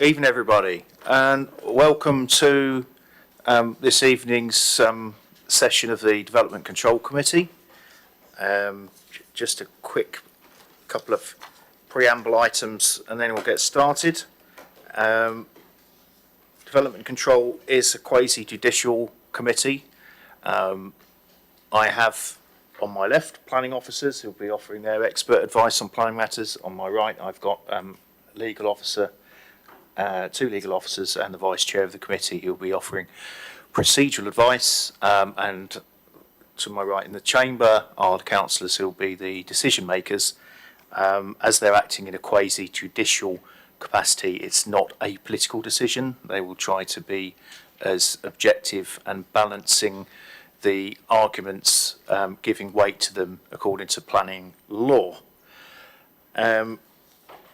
Evening, everybody, and welcome to this evening's session of the Development Control Committee. Just a quick couple of preamble items and then we'll get started. Development Control is a quasi-judicial committee. I have on my left planning officers who will be offering their expert advice on planning matters. On my right I've got legal officer, two legal officers and the vice chair of the committee who will be offering procedural advice, and to my right in the chamber are the councillors who will be the decision makers. As they're acting in a quasi-judicial capacity, it's not a political decision. They will try to be as objective and balancing the arguments, giving weight to them according to planning law.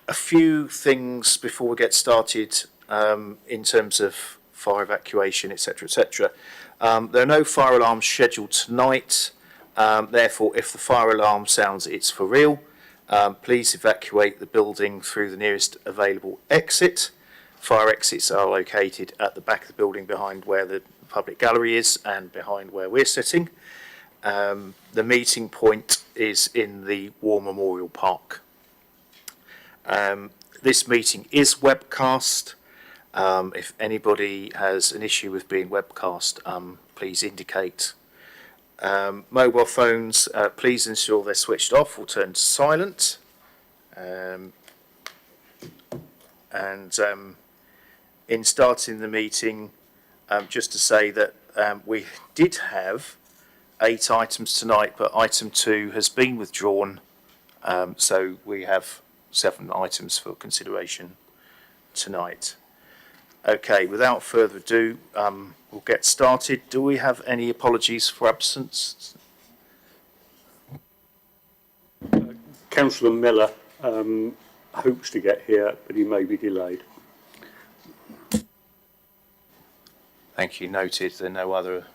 A few things before we get started in terms of fire evacuation, etc., etc. There are no fire alarms scheduled tonight. Therefore, if the fire alarm sounds, it's for real. Please evacuate the building through the nearest available exit. Fire exits are located at the back of the building behind where the public gallery is and behind where we're sitting. The meeting point is in the War Memorial Park. This meeting is webcast. If anybody has an issue with being webcast, please indicate. Mobile phones, please ensure they're switched off or turned to silent. In starting the meeting, just to say that we did have 8 items tonight, but item 2 has been withdrawn, so we have 7 items for consideration tonight. Okay, without further ado, we'll get started. Do we have any apologies for absence? Councillor Miller hopes to get here, but he may be delayed. Thank you, noted. There are no other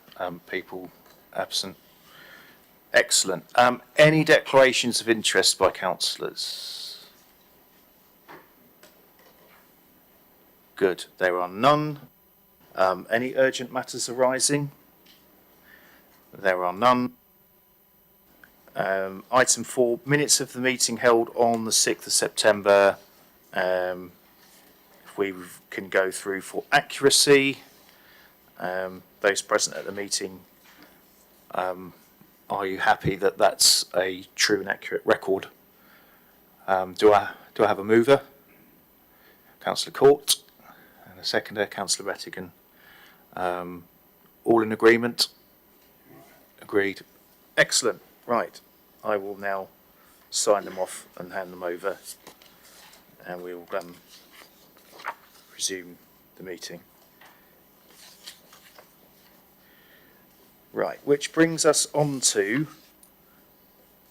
people absent. Excellent. Any declarations of interest by councillors? Good. There are none. Any urgent matters arising? There are none. Item 4, minutes of the meeting held on the 6th of September. If we can go through for accuracy. Those present at the meeting, are you happy that that's a true and accurate record? Do I have a mover? Councillor Court. A seconder, Councillor Rettigan. All in agreement? Agreed. Excellent. Right. I will now sign them off and hand them over, and we will resume the meeting. Right, which brings us on to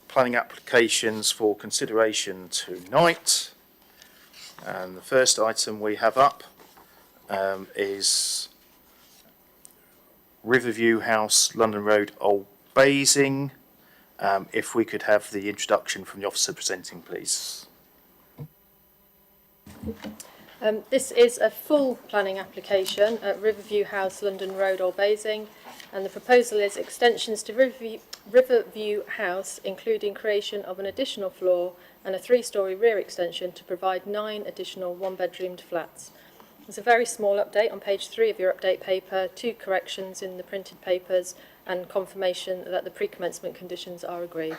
planning applications for consideration tonight. And the first item we have up is Riverview House, London Road, Old Basing. If we could have the introduction from the officer presenting, please. This is a full planning application at Riverview House, London Road, Old Basing, and the proposal is extensions to Riverview House, including creation of an additional floor and a 3-storey rear extension to provide 9 additional 1-bedroomed flats. There's a very small update on page 3 of your update paper, 2 corrections in the printed papers, and confirmation that the pre-commencement conditions are agreed.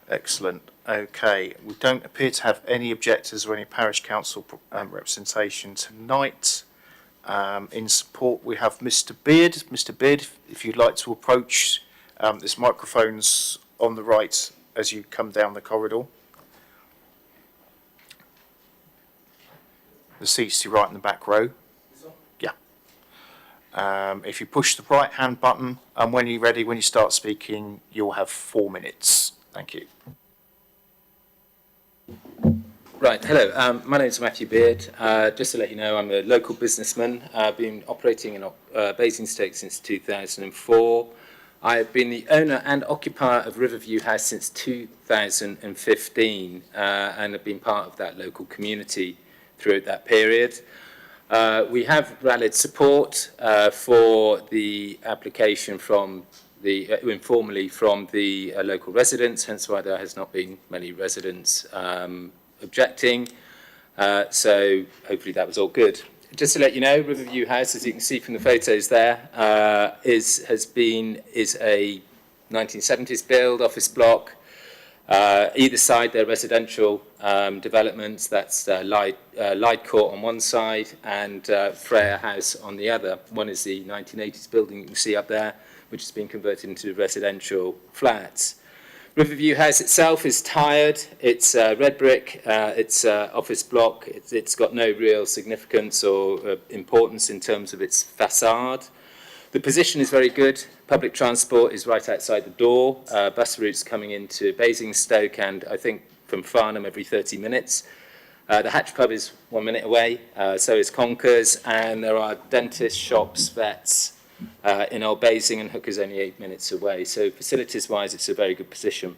Excellent. Okay, we don't appear to have any objectors or any parish council representation tonight. In support, we have Mr. Beard. Mr. Beard, if you'd like to approach, this microphone's on the right as you come down the corridor. The seat's to your right in the back row. Yeah. If you push the right hand button, and when you're ready, when you start speaking, you'll have 4 minutes. Thank you. Right, hello, my name is Matthew Beard. Just to let you know, I'm a local businessman. I've been operating in Basingstoke since 2004. I've been the owner and occupier of Riverview House since 2015 and have been part of that local community throughout that period. We have rallied support for the application from the informally from the local residents, hence why there has not been many residents objecting. So hopefully that was all good. Just to let you know, Riverview House, as you can see from the photos there, is a 1970s build office block. Either side, they're residential developments. That's Lyde Court on one side and Freya House on the other. One is the 1980s building you can see up there, which has been converted into residential flats. Riverview House itself is tired. It's red brick. It's office block. It's got no real significance or importance in terms of its facade. The position is very good. Public transport is right outside the door. Bus routes coming into Basingstoke and I think from Farnham every 30 minutes. The Hatch Pub is 1 minute away. So is Conkers, and there are dentists, shops, vets in Old Basing, and Hooker's only 8 minutes away. So facilities-wise, it's a very good position.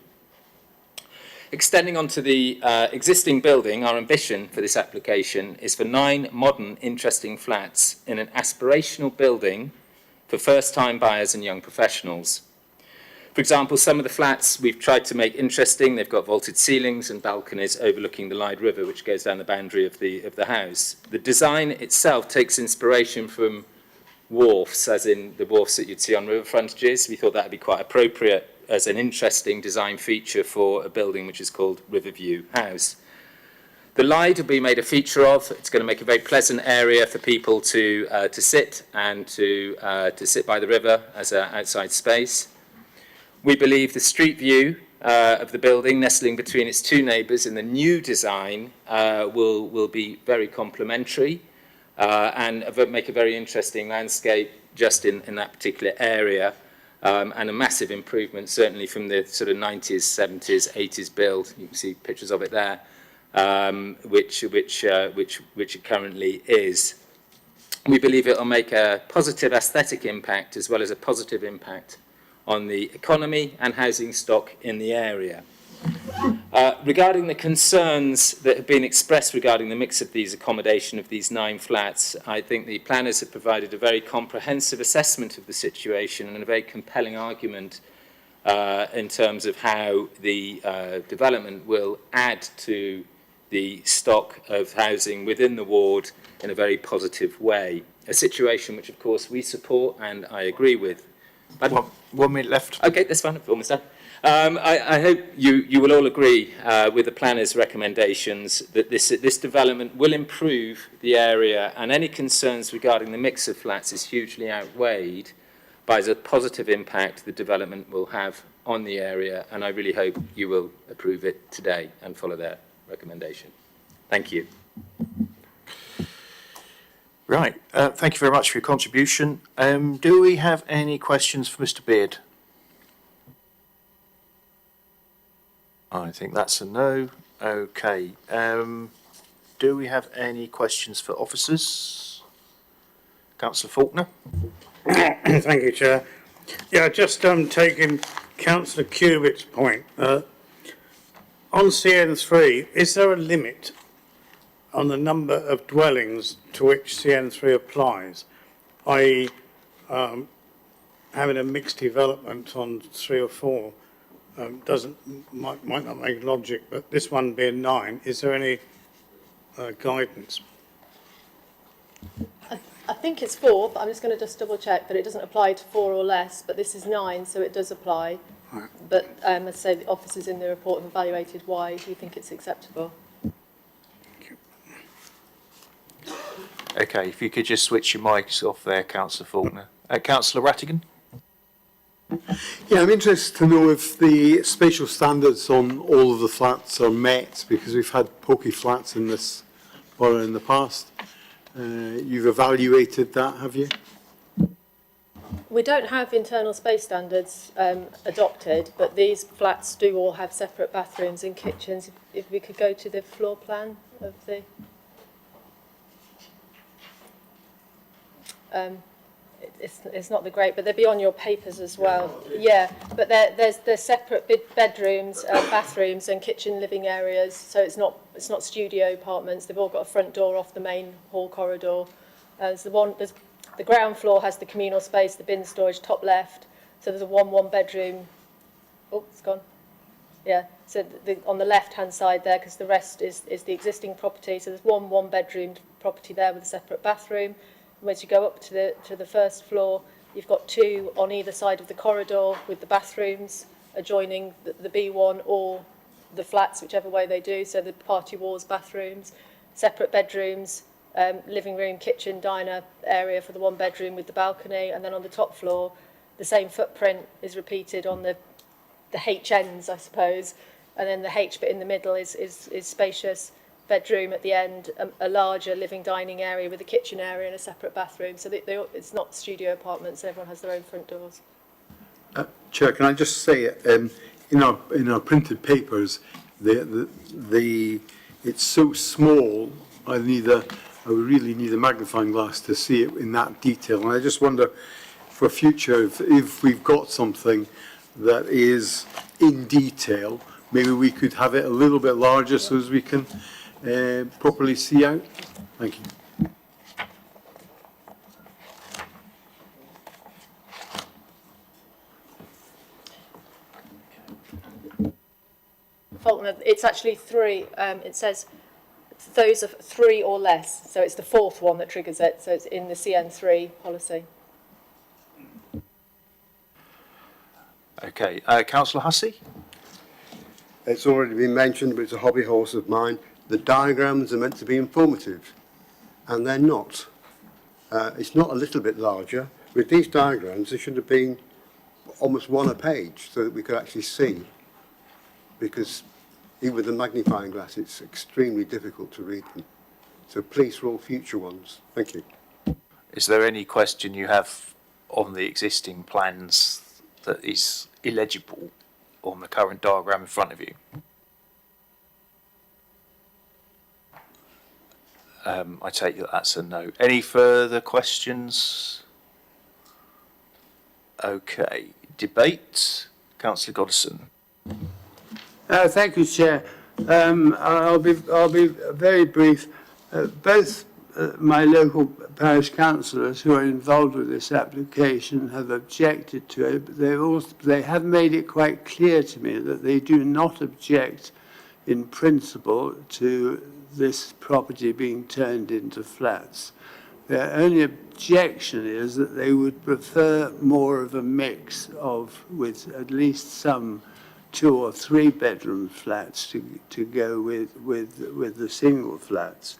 Extending onto the existing building, our ambition for this application is for 9 modern, interesting flats in an aspirational building for first-time buyers and young professionals. For example, some of the flats we've tried to make interesting. They've got vaulted ceilings and balconies overlooking the Lyde River, which goes down the boundary of the house. The design itself takes inspiration from wharfs, as in the wharfs that you'd see on river frontages. We thought that would be quite appropriate as an interesting design feature for a building which is called Riverview House. The Lyde will be made a feature of. It's going to make a very pleasant area for people to sit and to sit by the river as an outside space. We believe the street view of the building, nestling between its 2 neighbours in the new design, will be very complementary and make a very interesting landscape just in that particular area, and a massive improvement certainly from the sort of 90s, 70s, 80s build. You can see pictures of it there, which it currently is. We believe it will make a positive aesthetic impact as well as a positive impact on the economy and housing stock in the area. Regarding the concerns that have been expressed regarding the mix of these accommodation of these 9 flats, I think the planners have provided a very comprehensive assessment of the situation and a very compelling argument in terms of how the development will add to the stock of housing within the ward in a very positive way. A situation which, of course, we support and I agree with. 1 minute left. Okay, that's fine. Almost done. I hope you will all agree with the planners' recommendations that this development will improve the area, and any concerns regarding the mix of flats is hugely outweighed by the positive impact the development will have on the area, and I really hope you will approve it today and follow their recommendation. Thank you. Right. Thank you very much for your contribution. Do we have any questions for Mr. Beard? I think that's a no. Okay. Do we have any questions for officers? Councillor Faulkner? Thank you, Chair. Yeah, just taking Councillor Cubitt's point. On CN3, is there a limit on the number of dwellings to which CN3 applies? I.e., having a mixed development on 3 or 4 might not make logic, but this one being 9, is there any guidance? I think it's 4, but I'm just going to just double check that it doesn't apply to 4 or less, but this is 9, so it does apply. Right. But as I say, the officers in the report have evaluated why we think it's acceptable. Okay, if you could just switch your mics off there, Councillor Faulkner. Councillor Rattigan? Yeah, I'm interested to know if the spatial standards on all of the flats are met, because we've had pokey flats in this borough in the past. You've evaluated that, have you? We don't have internal space standards adopted, but these flats do all have separate bathrooms and kitchens. If we could go to the floor plan of the... it's not the great, but they'll be on your papers as well. Yeah, but there's separate bedrooms, bathrooms, and kitchen living areas. So it's not studio apartments. They've all got a front door off the main hall corridor. There's the ground floor has the communal space, the bin storage, top left. So there's a one bedroom. Oh, it's gone. Yeah. So on the left hand side there, because the rest is the existing property. So there's one bedroom property there with a separate bathroom. As you go up to the first floor, you've got two on either side of the corridor with the bathrooms adjoining the B1 or the flats, whichever way they do. So the party walls, bathrooms, separate bedrooms, living room, kitchen, diner area for the one bedroom with the balcony, and then on the top floor, the same footprint is repeated on the H ends, I suppose, and then the H bit in the middle is spacious bedroom at the end, a larger living dining area with a kitchen area and a separate bathroom. So it's not studio apartments. Everyone has their own front doors. Chair, can I just say, in our printed papers, it's so small. I really need a magnifying glass to see it in that detail. And I just wonder, for future, if we've got something that is in detail, maybe we could have it a little bit larger so as we can properly see out. Thank you. Faulkner, it's actually three. It says those are three or less. So it's the fourth one that triggers it. So it's in the CN3 policy. Okay, Councillor Hussey? It's already been mentioned, but it's a hobby horse of mine. The diagrams are meant to be informative, and they're not. It's not a little bit larger. With these diagrams, there should have been almost one a page so that we could actually see, because even with the magnifying glass, it's extremely difficult to read them. So please, for all future ones, thank you. Is there any question you have on the existing plans that is illegible on the current diagram in front of you? I take that that's a no. Any further questions? Okay, debate. Councillor Goddison. Thank you, Chair. I'll be very brief. Both my local parish councillors who are involved with this application have objected to it, but they have made it quite clear to me that they do not object in principle to this property being turned into flats. Their only objection is that they would prefer more of a mix with at least some 2 or 3 bedroom flats to go with the single flats.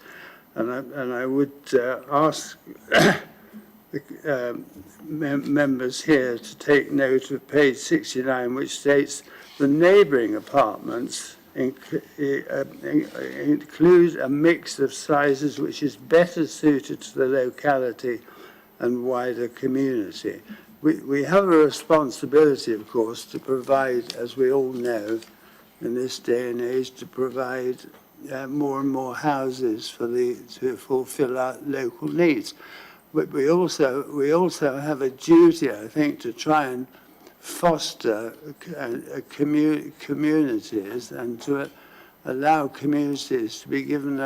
And I would ask the members here to take note of page 69, which states the neighbouring apartments include a mix of sizes which is better suited to the locality and wider community. We have a responsibility, of course, to provide, as we all know, in this day and age, to provide more and more houses to fulfil our local needs. But we also have a duty, I think, to try and foster communities and to allow communities to be given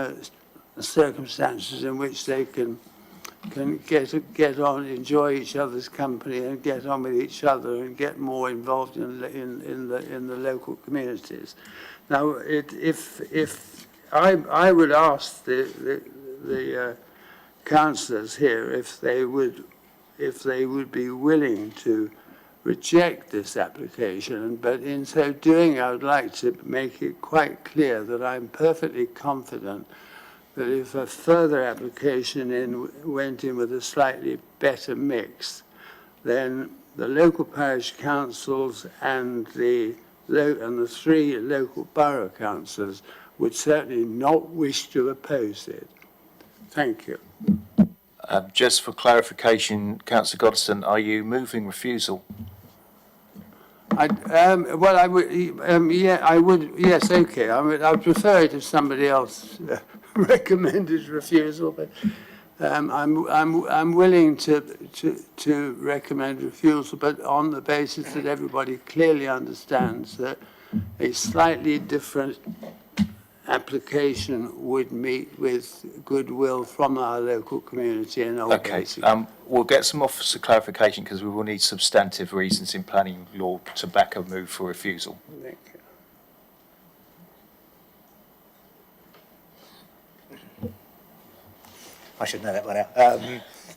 circumstances in which they can get on, enjoy each other's company, and get on with each other, and get more involved in the local communities. Now, if I would ask the councillors here if they would be willing to reject this application, but in so doing, I would like to make it quite clear that I'm perfectly confident that if a further application went in with a slightly better mix, then the local parish councils and the 3 local borough councils would certainly not wish to oppose it. Thank you. Just for clarification, Councillor Goddison, are you moving refusal? I would. Yeah, I would. Yes, okay. I would prefer it if somebody else recommended refusal, but I'm willing to recommend refusal, but on the basis that everybody clearly understands that a slightly different application would meet with goodwill from our local community and Old Okay, Basingstoke. we'll get some officer clarification because we will need substantive reasons in planning law to back a move for refusal. Thank you. I should know that by now.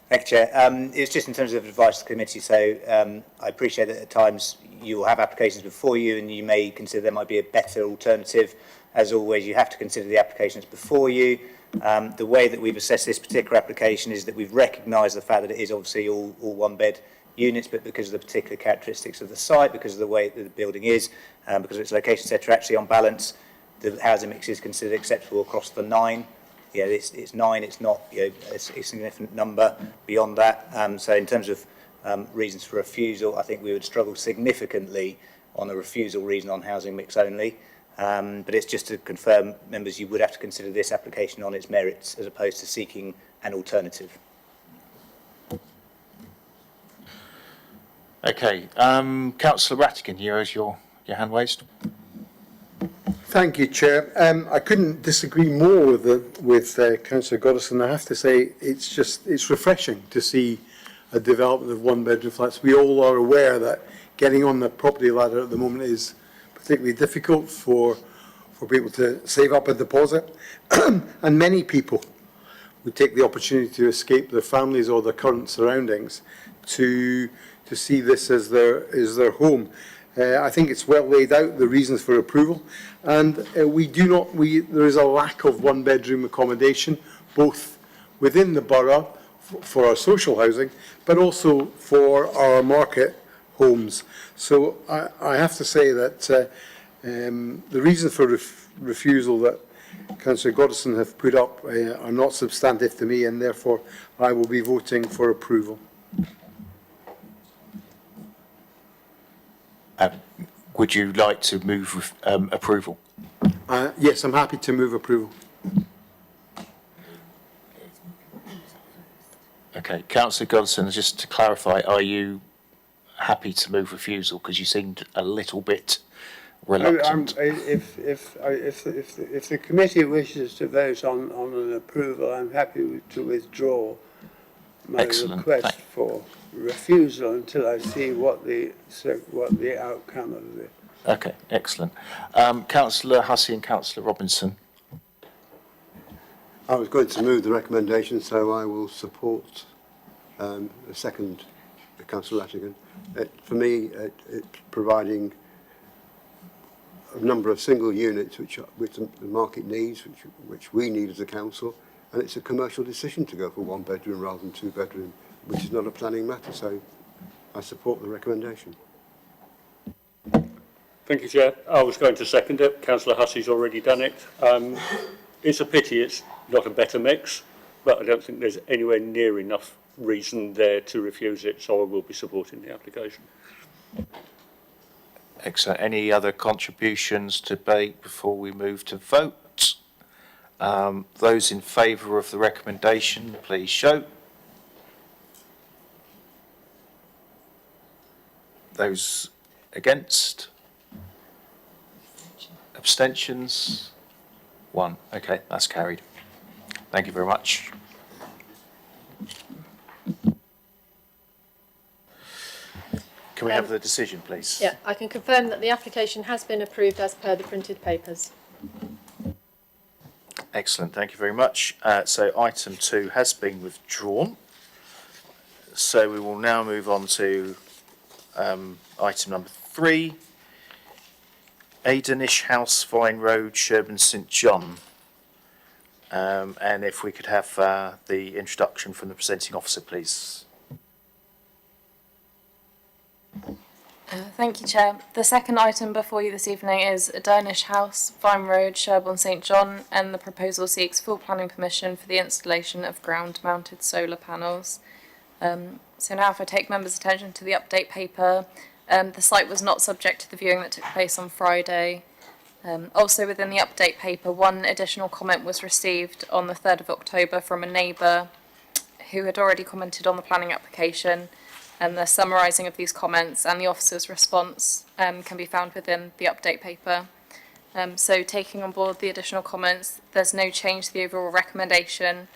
Thank you, Chair. It's just in terms of advice to the committee. So I appreciate that at times you will have applications before you and you may consider there might be a better alternative. As always, you have to consider the applications before you. The way that we've assessed this particular application is that we've recognised the fact that it is obviously all one-bed units, but because of the particular characteristics of the site, because of the way that the building is, because of its location, etc., actually on balance, the housing mix is considered acceptable across the 9. Yeah, it's 9. It's not a significant number beyond that. So in terms of reasons for refusal, I think we would struggle significantly on a refusal reason on housing mix only. But it's just to confirm, members, you would have to consider this application on its merits as opposed to seeking an alternative. Okay, Councillor Rattigan, here is your hand raised. Thank you, Chair. I couldn't disagree more with Councillor Goddison. I have to say, it's refreshing to see a development of one-bedroom flats. We all are aware that getting on the property ladder at the moment is particularly difficult for people to save up a deposit, and many people would take the opportunity to escape their families or their current surroundings to see this as their home. I think it's well laid out, the reasons for approval, and there is a lack of one-bedroom accommodation, both within the borough for our social housing, but also for our market homes. So I have to say that the reasons for refusal that Councillor Goddison have put up are not substantive to me, and therefore I will be voting for approval. Would you like to move approval? Yes, I'm happy to move approval. Okay, Councillor Goddison, just to clarify, are you happy to move refusal? Because you seemed a little bit reluctant. If the committee wishes to vote on an approval, I'm happy to withdraw my request for refusal until I see what the outcome of the. Okay, excellent. Councillor Hussey and Councillor Robinson. I was going to move the recommendation, so I will support the second, Councillor Rattigan. For me, it's providing a number of single units which the market needs, which we need as a council, and it's a commercial decision to go for one bedroom rather than two bedroom, which is not a planning matter, so I support the recommendation. Thank you, Chair. I was going to second it. Councillor Hussey's already done it. It's a pity it's not a better mix, but I don't think there's anywhere near enough reason there to refuse it, so I will be supporting the application. Excellent. Any other contributions to debate before we move to vote? Those in favour of the recommendation, please show. Those against? Abstentions? 1. Okay, that's carried. Thank you very much. Can we have the decision, please? Yeah, I can confirm that the application has been approved as per the printed papers. Excellent, thank you very much. So item 2 has been withdrawn. So we will now move on to item number 3. Aidenish House, Vine Road, Sherburn St John. And if we could have the introduction from the presenting officer, please. Thank you, Chair. The second item before you this evening is Aidenish House, Vine Road, Sherborne St John, and the proposal seeks full planning permission for the installation of ground-mounted solar panels. So now if I take members' attention to the update paper, the site was not subject to the viewing that took place on Friday. Also within the update paper, one additional comment was received on the 3rd of October from a neighbour who had already commented on the planning application, and the summarising of these comments and the officer's response can be found within the update paper. So taking on board the additional comments, there's no change to the overall recommendation,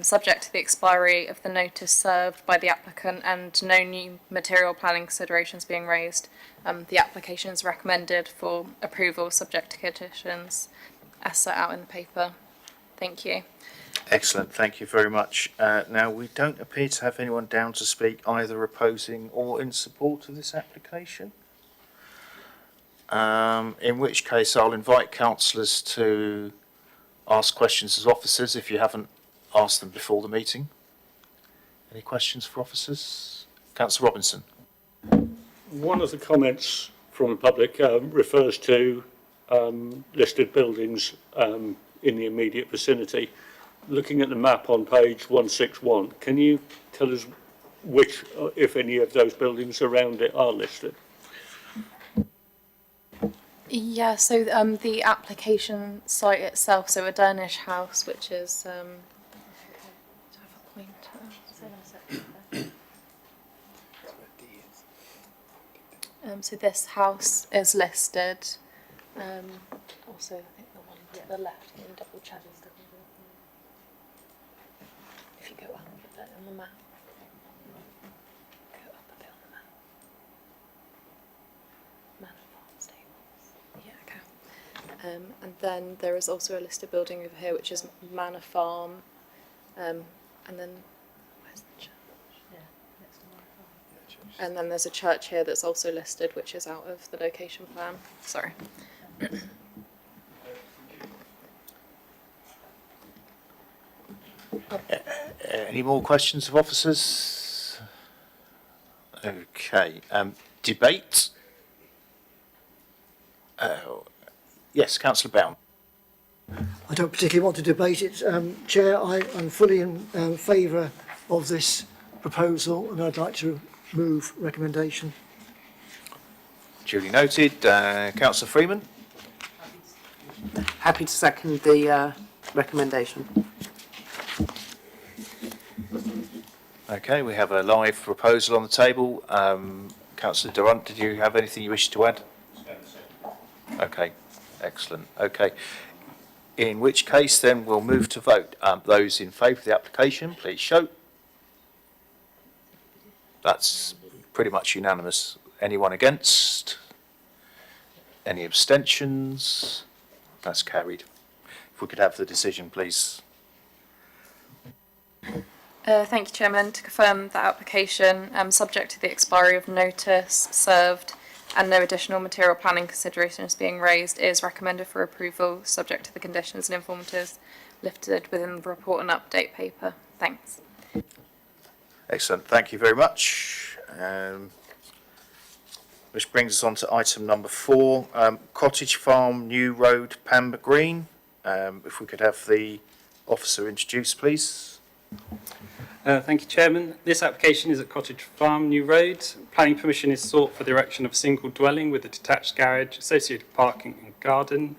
subject to the expiry of the notice served by the applicant and no new material planning considerations being raised. The application is recommended for approval subject to conditions as set out in the paper. Thank you. Excellent, thank you very much. Now, we don't appear to have anyone down to speak either opposing or in support of this application. In which case I'll invite councillors to ask questions as officers if you haven't asked them before the meeting. Any questions for officers? Councillor Robinson. One of the comments from the public refers to listed buildings in the immediate vicinity. Looking at the map on page 161, can you tell us which, if any, of those buildings around it are listed? Yeah, so the application site itself, so Adernish House, which is do I have a pointer? So this house is listed. Also, I think the one to the left, can you double check? If you go up a bit on the map. Go up a bit on the map. Manor Farm Stables. Yeah, okay. And then there is also a listed building over here, which is Manor Farm. And then, where's the church? Yeah, next to Manor Farm. And then there's a church here that's also listed, which is out of the location plan. Sorry. Any more questions of officers? Okay, debate? Yes, Councillor Bound. I don't particularly want to debate it, Chair. I'm fully in favour of this proposal and I'd like to move recommendation. Duly noted. Councillor Freeman. Happy to second the recommendation. Okay, we have a live proposal on the table. Councillor Durant, did you have anything you wish to add? Okay, excellent. Okay, in which case then we'll move to vote. Those in favour of the application, please show. That's pretty much unanimous. Anyone against? Any abstentions? That's carried. If we could have the decision, please. Thank you, Chairman. To confirm that application, subject to the expiry of notice served and no additional material planning considerations being raised, is recommended for approval, subject to the conditions and informatives listed within the report and update paper. Thanks. Excellent. Thank you very much. Which brings us on to item number 4, Cottage Farm New Road, Pamber Green. If we could have the officer introduced, please. Thank you, Chairman. This application is at Cottage Farm New Road. Planning permission is sought for the erection of a single dwelling with a detached garage, associated parking and garden.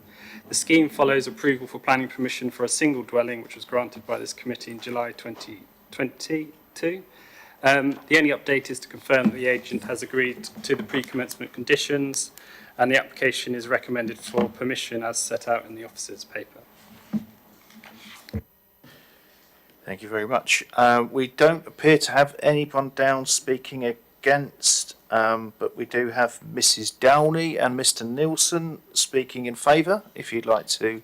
The scheme follows approval for planning permission for a single dwelling, which was granted by this committee in July 2022. The only update is to confirm that the agent has agreed to the pre-commencement conditions and the application is recommended for permission as set out in the officer's paper. Thank you very much. We don't appear to have anyone down speaking against, but we do have Mrs. Downey and Mr. Nielsen speaking in favour, if you'd like to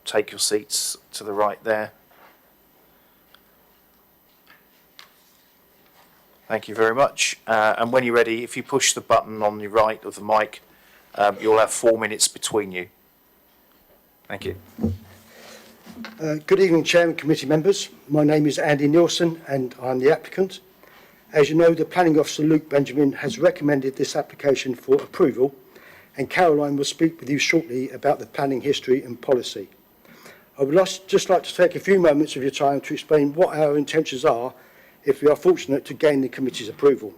take your seats to the right there. Thank you very much. And when you're ready, if you push the button on the right of the mic, you'll have 4 minutes between you. Thank you. Good evening, Chairman, committee members. My name is Andy Nielsen and I'm the applicant. As you know, the planning officer, Luke Benjamin, has recommended this application for approval and Caroline will speak with you shortly about the planning history and policy. I would just like to take a few moments of your time to explain what our intentions are if we are fortunate to gain the committee's approval.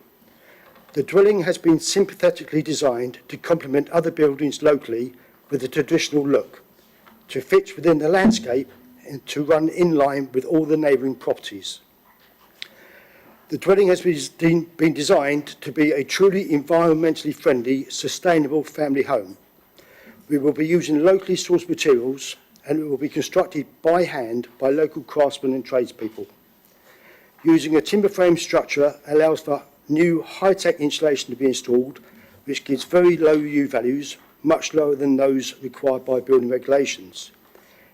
The dwelling has been sympathetically designed to complement other buildings locally with a traditional look, to fit within the landscape to run in line with all the neighbouring properties. The dwelling has been designed to be a truly environmentally friendly, sustainable family home. We will be using locally sourced materials, and it will be constructed by hand by local craftsmen and tradespeople. Using a timber frame structure allows for new high-tech insulation to be installed, which gives very low U values, much lower than those required by building regulations.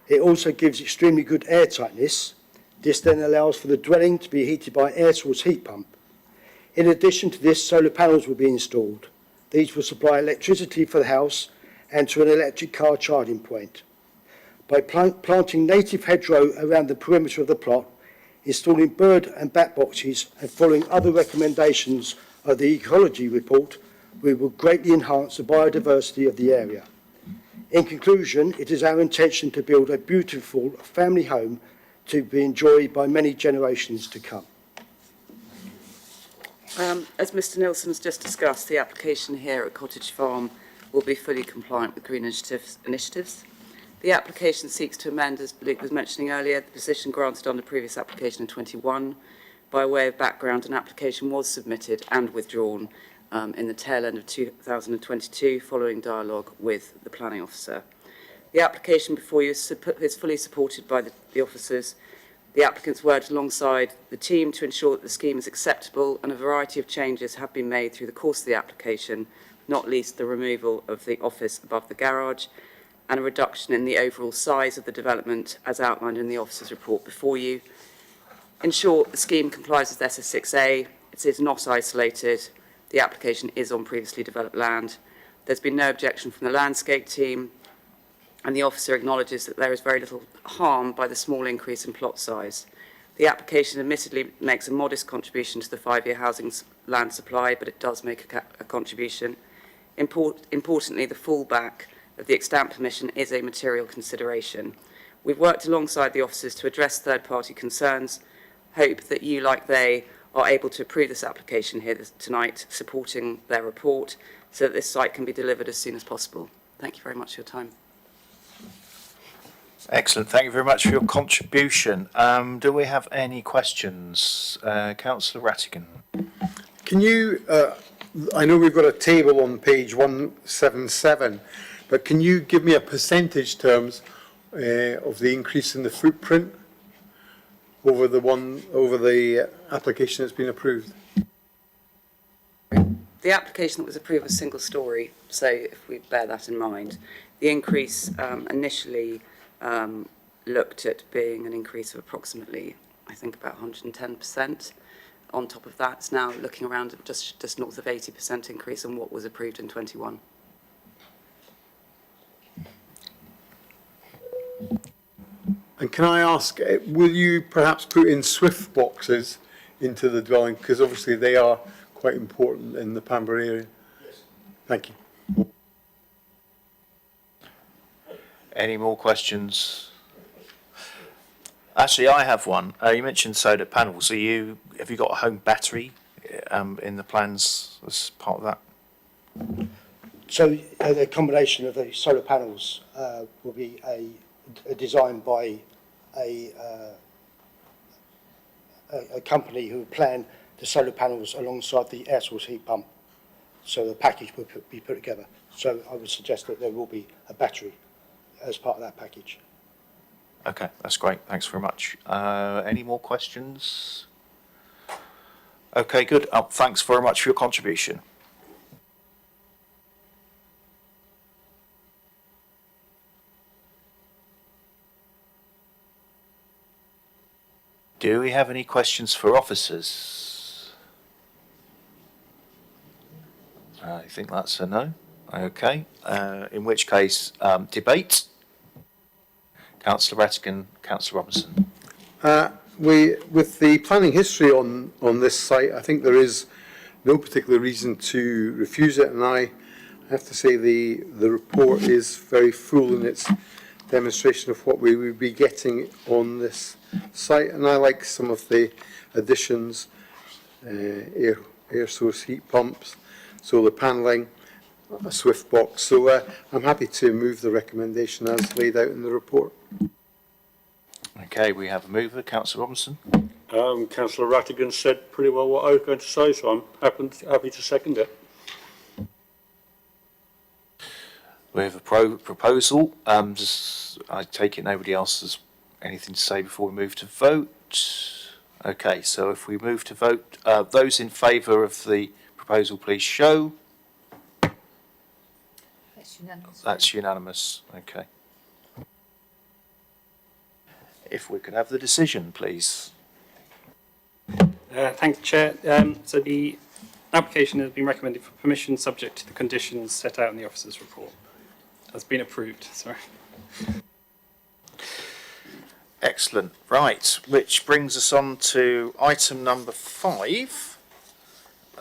It also gives extremely good air tightness. This then allows for the dwelling to be heated by air source heat pump. In addition to this, solar panels will be installed. These will supply electricity for the house and to an electric car charging point. By planting native hedgerow around the perimeter of the plot, installing bird and bat boxes and following other recommendations of the ecology report, we will greatly enhance the biodiversity of the area. In conclusion, it is our intention to build a beautiful family home to be enjoyed by many generations to come. As Mr Nielsen has just discussed, the application here at Cottage Farm will be fully compliant with Green initiatives. The application seeks to amend, as Luke was mentioning earlier, the position granted on the previous application in 21. By way of background, an application was submitted and withdrawn in the tail end of 2022 following dialogue with the planning officer. The application before you is fully supported by the officers. The applicants worked alongside the team to ensure that the scheme is acceptable, and a variety of changes have been made through the course of the application, not least the removal of the office above the garage and a reduction in the overall size of the development as outlined in the officer's report before you. In short, the scheme complies with SS6A. It is not isolated. The application is on previously developed land. There's been no objection from the landscape team, and the officer acknowledges that there is very little harm by the small increase in plot size. The application admittedly makes a modest contribution to the 5-year housing land supply, but it does make a contribution. Importantly, the fallback of the extant permission is a material consideration. We've worked alongside the officers to address third-party concerns, hope that you, like they, are able to approve this application here tonight, supporting their report, so that this site can be delivered as soon as possible. Thank you very much for your time. Excellent. Thank you very much for your contribution. Do we have any questions? Councillor Rattigan. Can you, I know we've got a table on page 177, but can you give me a percentage terms of the increase in the footprint over the application that's been approved? The application that was approved was single storey, so if we bear that in mind, the increase initially looked at being an increase of approximately, I think, about 110%. On top of that, it's now looking around at just north of 80% increase on what was approved in 21. And can I ask, will you perhaps put in swift boxes into the dwelling? Because obviously they are quite important in the Pamber area. Yes. Thank you. Any more questions? Actually, I have one. You mentioned solar panels. Have you got a home battery in the plans as part of that? So the combination of the solar panels will be a design by a company who plan the solar panels alongside the air source heat pump. So the package will be put together. So I would suggest that there will be a battery as part of that package. Okay, that's great. Thanks very much. Any more questions? Okay, good. Thanks very much for your contribution. Do we have any questions for officers? I think that's a no. Okay. In which case, debate. Councillor Rattigan, Councillor Robinson. With the planning history on this site, I think there is no particular reason to refuse it, and I have to say the report is very full in its demonstration of what we would be getting on this site, and I like some of the additions, air source heat pumps, solar panelling, a swift box. So I'm happy to move the recommendation as laid out in the report. Okay, we have a mover, Councillor Robinson. Councillor Rattigan said pretty well what I was going to say, so I'm happy to second it. We have a proposal. I take it nobody else has anything to say before we move to vote. Okay, so if we move to vote, those in favour of the proposal, please show. That's unanimous. That's unanimous. Okay. If we could have the decision, please. Thank you, Chair. So the application has been recommended for permission subject to the conditions set out in the officer's report. Has been approved, sorry. Excellent. Right, which brings us on to item number 5,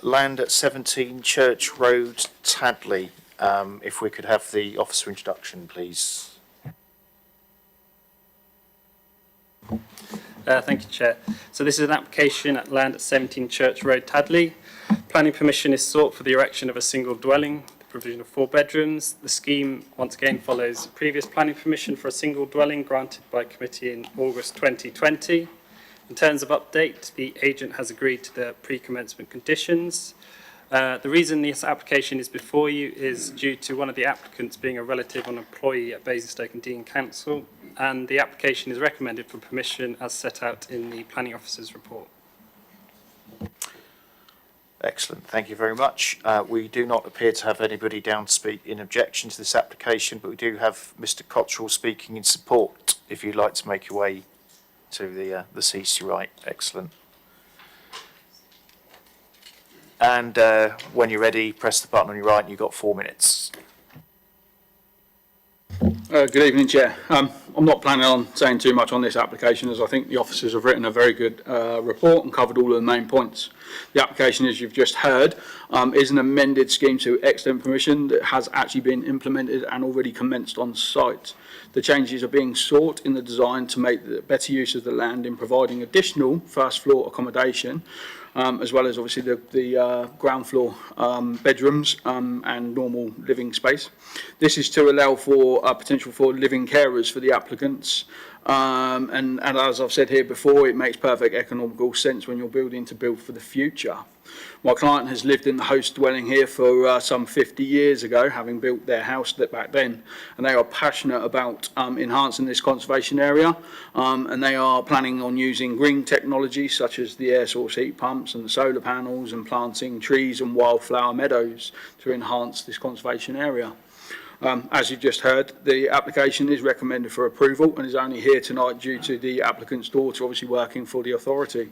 land at 17 Church Road, Tadley. If we could have the officer introduction, please. Thank you, Chair. So this is an application at land at 17 Church Road, Tadley. Planning permission is sought for the erection of a single dwelling, the provision of 4 bedrooms. The scheme, once again, follows previous planning permission for a single dwelling granted by committee in August 2020. In terms of update, the agent has agreed to the pre-commencement conditions. The reason this application is before you is due to one of the applicants being a relative or employee at Basingstoke and Dean Council, and the application is recommended for permission as set out in the planning officer's report. Excellent. Thank you very much. We do not appear to have anybody down to speak in objection to this application, but we do have Mr. Cottrell speaking in support. If you'd like to make your way to the seat to your right. Excellent. And when you're ready, press the button on your right and you've got 4 minutes. Good evening, Chair. I'm not planning on saying too much on this application, as I think the officers have written a very good report and covered all of the main points. The application, as you've just heard, is an amended scheme to extent permission that has actually been implemented and already commenced on site. The changes are being sought in the design to make the better use of the land in providing additional first floor accommodation, as well as obviously the ground floor bedrooms and normal living space. This is to allow for potential for living carers for the applicants. And as I've said here before, it makes perfect economical sense when you're building to build for the future. My client has lived in the host dwelling here for some 50 years ago, having built their house back then, and they are passionate about enhancing this conservation area, and they are planning on using green technology such as the air source heat pumps and the solar panels and planting trees and wildflower meadows to enhance this conservation area. As you've just heard, the application is recommended for approval and is only here tonight due to the applicant's daughter obviously working for the authority.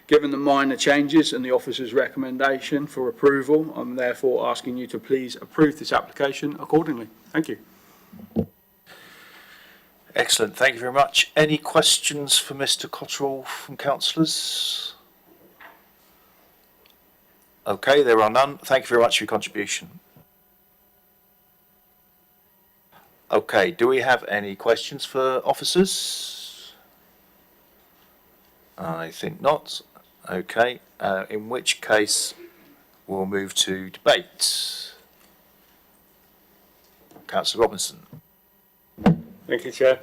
Given the minor changes and the officer's recommendation for approval, I'm therefore asking you to please approve this application accordingly. Thank you. Excellent. Thank you very much. Any questions for Mr. Cottrell from councillors? Okay, there are none. Thank you very much for your contribution. Okay, do we have any questions for officers? I think not. Okay, in which case we'll move to debate. Councillor Robinson. Thank you, Chair.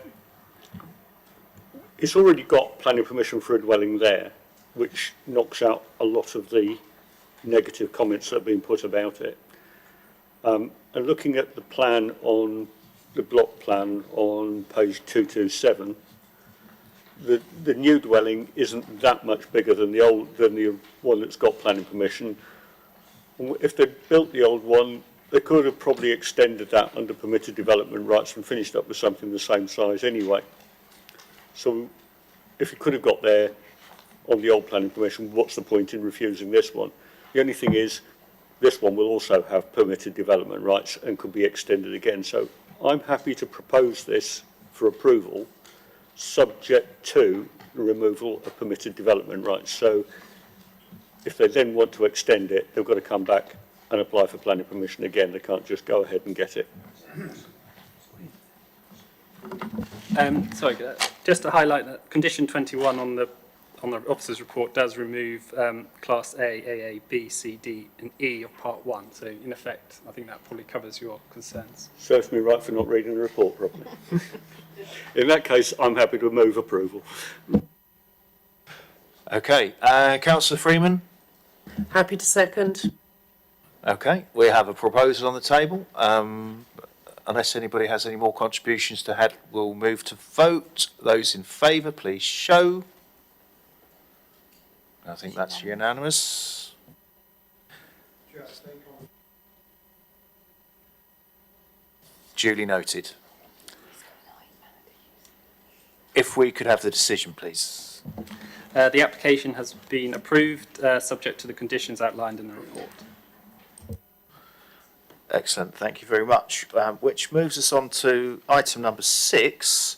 It's already got planning permission for a dwelling there, which knocks out a lot of the negative comments that have been put about it. And looking at the plan on the block plan on page 227, the new dwelling isn't that much bigger than the one that's got planning permission. If they'd built the old one, they could have probably extended that under permitted development rights and finished up with something the same size anyway. So if you could have got there on the old planning permission, what's the point in refusing this one? The only thing is, this one will also have permitted development rights and could be extended again. So I'm happy to propose this for approval, subject to the removal of permitted development rights. So if they then want to extend it, they've got to come back and apply for planning permission again. They can't just go ahead and get it. Sorry, just to highlight that condition 21 on the on the officer's report does remove Class A, AA, B, C, D and E of Part 1. So in effect, I think that probably covers your concerns. Serves me right for not reading the report properly. In that case, I'm happy to move approval. Okay, Councillor Freeman? Happy to second. Okay, we have a proposal on the table. Unless anybody has any more contributions to add, we'll move to vote. Those in favour, please show. I think that's unanimous. Duly noted. If we could have the decision, please. The application has been approved, subject to the conditions outlined in the report. Excellent, thank you very much. Which moves us on to item number 6,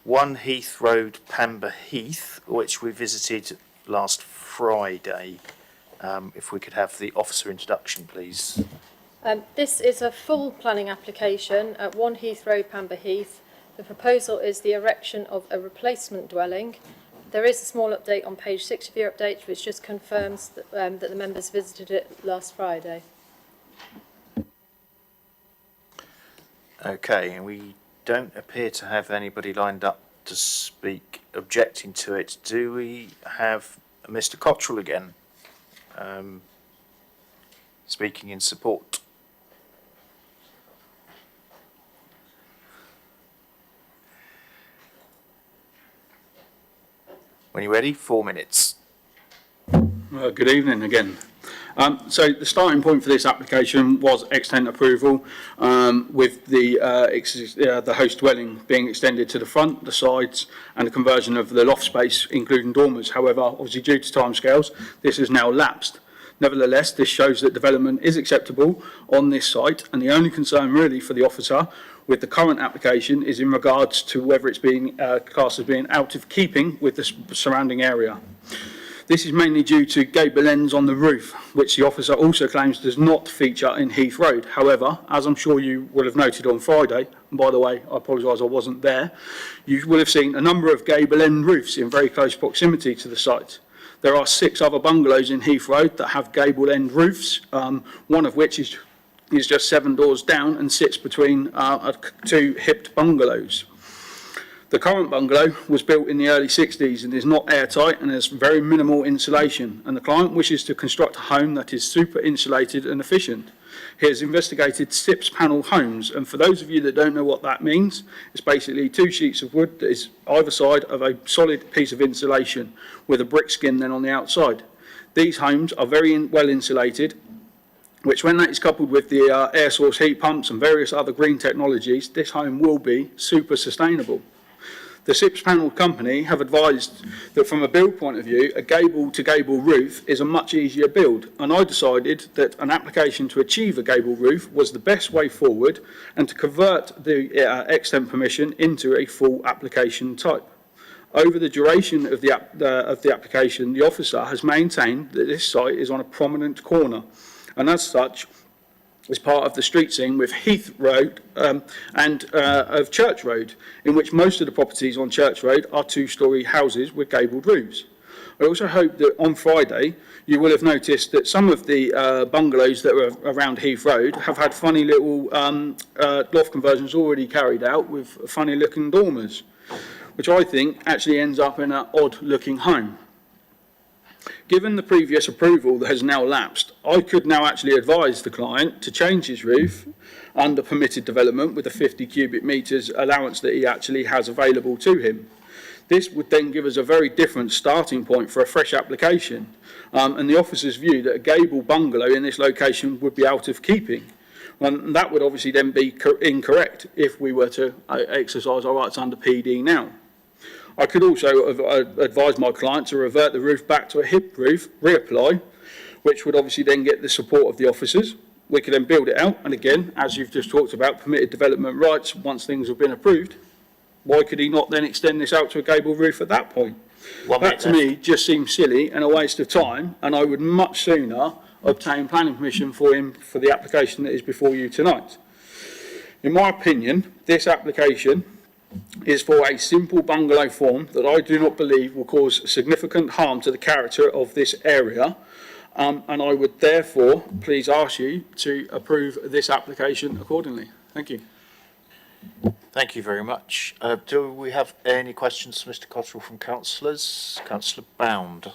1 Heath Road, Pamber Heath, which we visited last Friday. If we could have the officer introduction, please. This is a full planning application at 1 Heath Road, Pamber Heath. The proposal is the erection of a replacement dwelling. There is a small update on page 6 of your update, which just confirms that, that the members visited it last Friday. Okay, and we don't appear to have anybody lined up to speak objecting to it. Do we have Mr. Cottrell again speaking in support? When you're ready, 4 minutes. Good evening again. So the starting point for this application was extent approval, with the host dwelling being extended to the front, the sides and the conversion of the loft space, including dormers. However, obviously due to timescales, this has now lapsed. Nevertheless, this shows that development is acceptable on this site, and the only concern really for the officer with the current application is in regards to whether it's being classed as being out of keeping with the surrounding area. This is mainly due to gable ends on the roof, which the officer also claims does not feature in Heath Road. However, as I'm sure you will have noted on Friday, and by the way, I apologise I wasn't there, you will have seen a number of gable end roofs in very close proximity to the site. There are 6 other bungalows in Heath Road that have gable end roofs, one of which is just 7 doors down and sits between 2 hipped bungalows. The current bungalow was built in the early 60s and is not airtight and has very minimal insulation, and the client wishes to construct a home that is super insulated and efficient. He has investigated SIPS panel homes, and for those of you that don't know what that means, it's basically 2 sheets of wood that is either side of a solid piece of insulation with a brick skin then on the outside. These homes are very well insulated, which when that is coupled with the air source heat pumps and various other green technologies, this home will be super sustainable. The SIPS panel company have advised that from a build point of view, a gable to gable roof is a much easier build, and I decided that an application to achieve a gable roof was the best way forward and to convert the extent permission into a full application type. Over the duration of the application, the officer has maintained that this site is on a prominent corner, and as such, is part of the street scene with Heath Road and of Church Road, in which most of the properties on Church Road are 2-storey houses with gabled roofs. I also hope that on Friday you will have noticed that some of the bungalows that are around Heath Road have had funny little loft conversions already carried out with funny looking dormers, which I think actually ends up in an odd looking home. Given the previous approval that has now lapsed, I could now actually advise the client to change his roof under permitted development with the 50 cubic metres allowance that he actually has available to him. This would then give us a very different starting point for a fresh application, and the officer's view that a gable bungalow in this location would be out of keeping. And that would obviously then be incorrect if we were to exercise our rights under PD now. I could also advise my client to revert the roof back to a hip roof, reapply, which would obviously then get the support of the officers. We could then build it out, and again, as you've just talked about, permitted development rights once things have been approved. Why could he not then extend this out to a gable roof at that point? That to me just seems silly and a waste of time, and I would much sooner obtain planning permission for him for the application that is before you tonight. In my opinion, this application is for a simple bungalow form that I do not believe will cause significant harm to the character of this area. And I would therefore please ask you to approve this application accordingly. Thank you. Thank you very much. Do we have any questions for Mr Cotterill from councillors? Councillor Bound.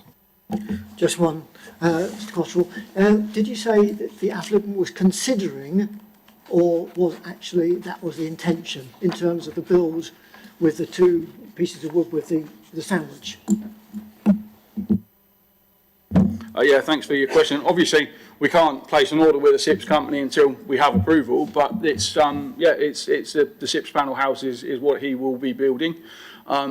Just one, Mr Cotterill. Did you say that the applicant was considering, or was actually that was the intention in terms of the build with the two pieces of wood with the sandwich? Yeah, thanks for your question. Obviously, we can't place an order with a SIPS company until we have approval, but it's the SIPS panel house is what he will be building.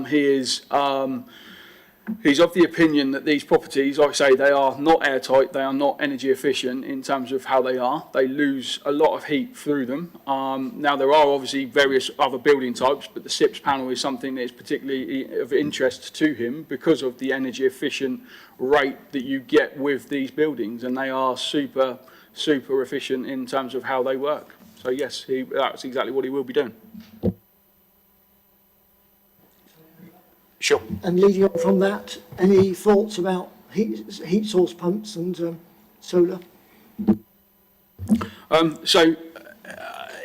He's of the opinion that these properties, like I say, they are not airtight, they are not energy efficient in terms of how they are. They lose a lot of heat through them. Now, there are obviously various other building types, but the SIPS panel is something that is particularly of interest to him because of the energy efficient rate that you get with these buildings, and they are super efficient in terms of how they work. So yes, that's exactly what he will be doing. Sure. And leading on from that, any thoughts about heat source pumps and solar?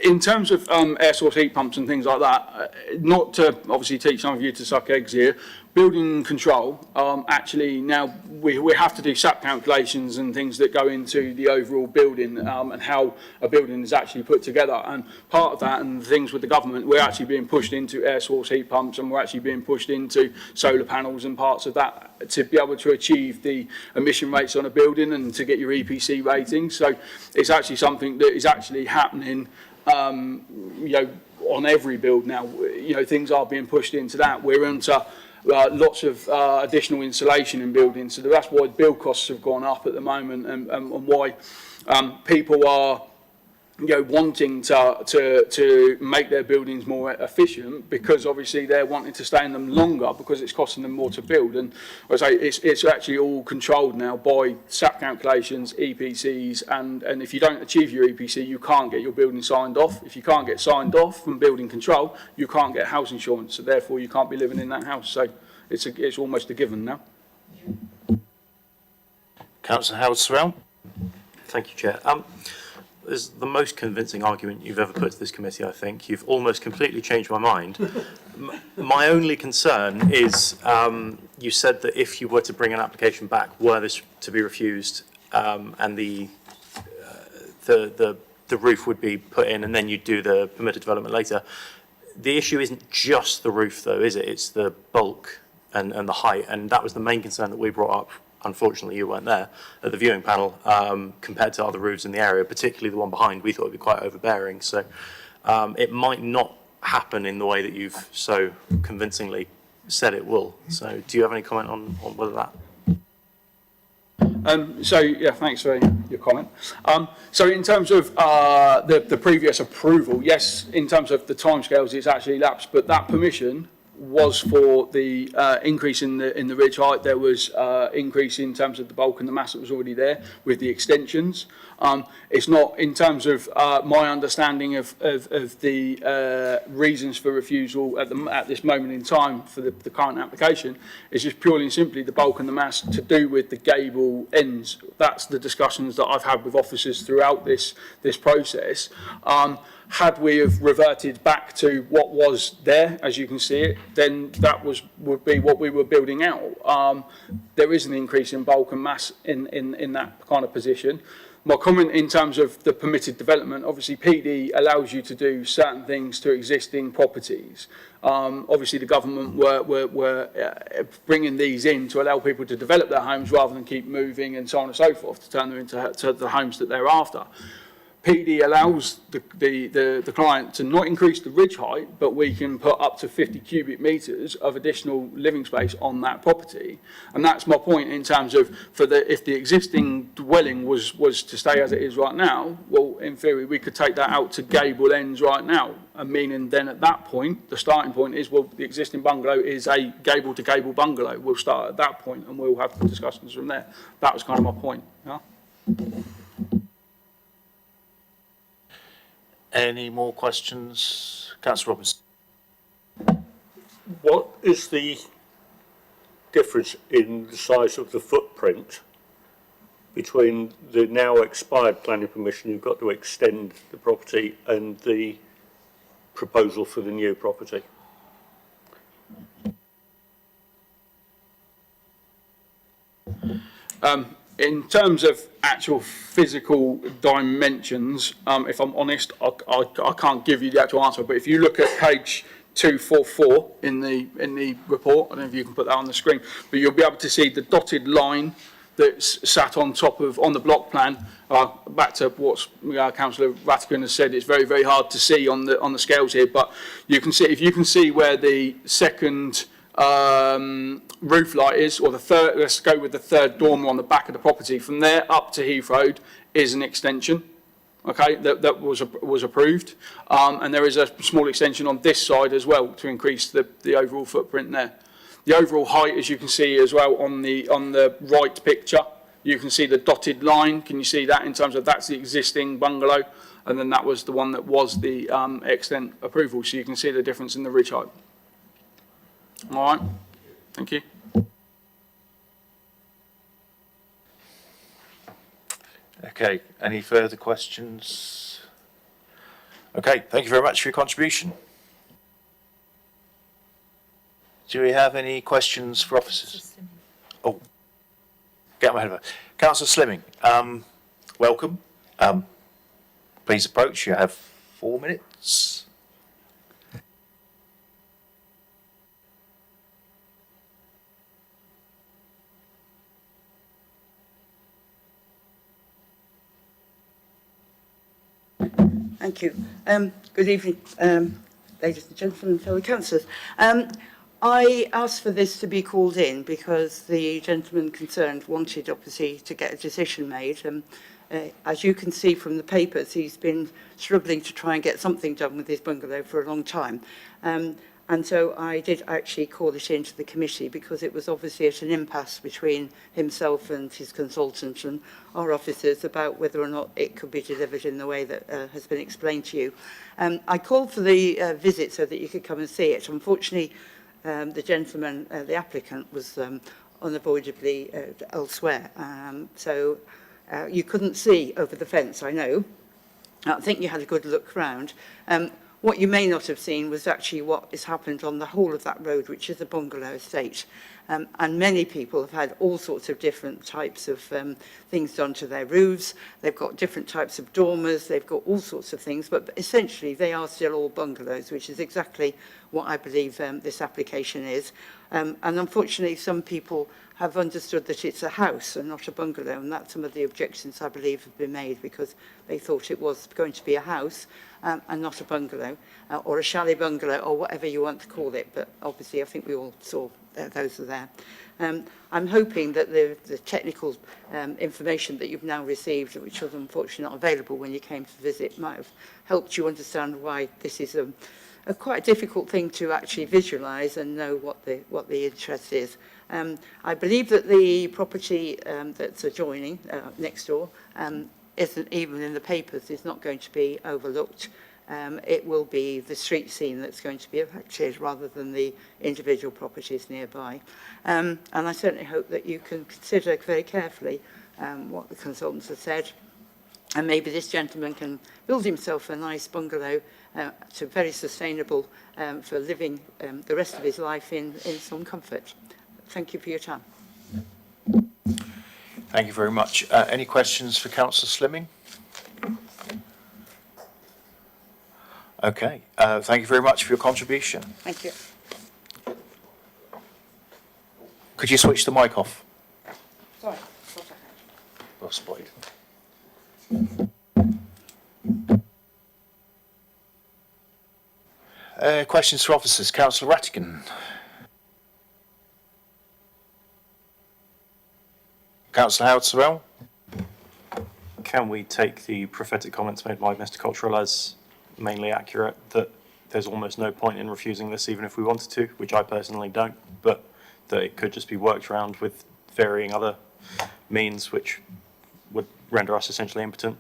In terms of air source heat pumps and things like that, not to obviously teach some of you to suck eggs here, building control, actually now we have to do SAP calculations and things that go into the overall building and how a building is actually put together. And part of that and things with the government, we're actually being pushed into air source heat pumps, and we're actually being pushed into solar panels and parts of that to be able to achieve the emission rates on a building and to get your EPC rating. So it's actually something that is actually happening on every build now. Things are being pushed into that. We're into lots of additional insulation in buildings, so that's why build costs have gone up at the moment, and why people are wanting to make their buildings more efficient, because obviously they're wanting to stay in them longer because it's costing them more to build. And I say it's actually all controlled now by SAP calculations, EPCs, and if you don't achieve your EPC, you can't get your building signed off. If you can't get signed off from building control, you can't get house insurance, so therefore you can't be living in that house. So it's almost a given now. Councillor Howard-Sorrell. Thank you, Chair. Is the most convincing argument you've ever put to this committee, I think. You've almost completely changed my mind. My only concern is you said that if you were to bring an application back, were this to be refused, and the roof would be put in, and then you'd do the permitted development later. The issue isn't just the roof, though, is it? It's the bulk and the height, and that was the main concern that we brought up. Unfortunately, you weren't there at the viewing panel, compared to other roofs in the area, particularly the one behind. We thought it would be quite overbearing. So it might not happen in the way that you've so convincingly said it will. So do you have any comment on whether that? Yeah, thanks for your comment. So in terms of the previous approval, yes, in terms of the timescales, it's actually lapsed, but that permission was for the increase in the ridge height. There was increase in terms of the bulk and the mass that was already there with the extensions. It's not in terms of my understanding of the reasons for refusal at this moment in time for the current application. It's just purely and simply the bulk and the mass to do with the gable ends. That's the discussions that I've had with officers throughout this process. Had we have reverted back to what was there, as you can see it, then that would be what we were building out. There is an increase in bulk and mass in that kind of position. My comment in terms of the permitted development, obviously PD allows you to do certain things to existing properties. Obviously the government were bringing these in to allow people to develop their homes rather than keep moving and so on and so forth to turn them into the homes that they're after. PD allows the client to not increase the ridge height, but we can put up to 50 cubic metres of additional living space on that property. And that's my point in terms of if the existing dwelling was to stay as it is right now, well, in theory, we could take that out to gable ends right now. And meaning then at that point, the starting point is, well, the existing bungalow is a gable to gable bungalow. We'll start at that point and we'll have the discussions from there. That was kind of my point. Yeah? Any more questions? Councillor Robinson. is the difference in the size of the footprint between the now expired planning permission you've got to extend the property and the proposal for the new property? In terms of actual physical dimensions, if I'm honest, I can't give you the actual answer, but if you look at page 244 in the report, I don't know if you can put that on the screen, but you'll be able to see the dotted line that's sat on top of, on the block plan. Back to what Councillor Rattigan has said, it's very, very hard to see on the scales here, but you can see, if you can see where the second roof light is, or the third, let's go with the third dormer on the back of the property, from there up to Heath Road is an extension, okay, that was approved, and there is a small extension on this side as well to increase the overall footprint there. The overall height, as you can see as well on the right picture, you can see the dotted line. Can you see that in terms of that's the existing bungalow, and then that was the one that was the extent approval, so you can see the difference in the ridge height. All right, thank you. Okay, any further questions? Okay, thank you very much for your contribution. Do we have any questions for officers? Oh, get my head over. Councillor Slimming, welcome. Please approach. You have 4 minutes. Thank you. Good evening, ladies and gentlemen, fellow councillors. I asked for this to be called in because the gentleman concerned wanted, obviously, to get a decision made. As you can see from the papers, he's been struggling to try and get something done with his bungalow for a long time. And so I did actually call it into the committee because it was obviously at an impasse between himself and his consultant and our officers about whether or not it could be delivered in the way that has been explained to you. I called for the visit so that you could come and see it. Unfortunately, the gentleman, the applicant, was unavoidably elsewhere. So you couldn't see over the fence, I know. I think you had a good look round. What you may not have seen was actually what has happened on the whole of that road, which is a bungalow estate. And many people have had all sorts of different types of things done to their roofs. They've got different types of dormers. They've got all sorts of things. But essentially, they are still all bungalows, which is exactly what I believe this application is. And unfortunately, some people have understood that it's a house and not a bungalow, and that's some of the objections I believe have been made because they thought it was going to be a house and not a bungalow, or a chalet bungalow, or whatever you want to call it, but obviously I think we all saw those are there. I'm hoping that the technical information that you've now received, which was unfortunately not available when you came to visit, might have helped you understand why this is a quite difficult thing to actually visualise and know what the interest is. I believe that the property that's adjoining next door isn't even in the papers, is not going to be overlooked. It will be the street scene that's going to be affected rather than the individual properties nearby. And I certainly hope that you can consider very carefully what the consultants have said. And maybe this gentleman can build himself a nice bungalow to very sustainable for living the rest of his life in some comfort. Thank you for your time. Thank you very much. Any questions for Councillor Slimming? Okay. Thank you very much for your contribution. Thank you. Could you switch the mic off? Sorry. Well spotted. Questions for officers. Councillor Rattigan. Councillor Howard-Sorrell. Can we take the prophetic comments made by Mr. Cottrell as mainly accurate, that there's almost no point in refusing this even if we wanted to, which I personally don't, but that it could just be worked around with varying other means which would render us essentially impotent?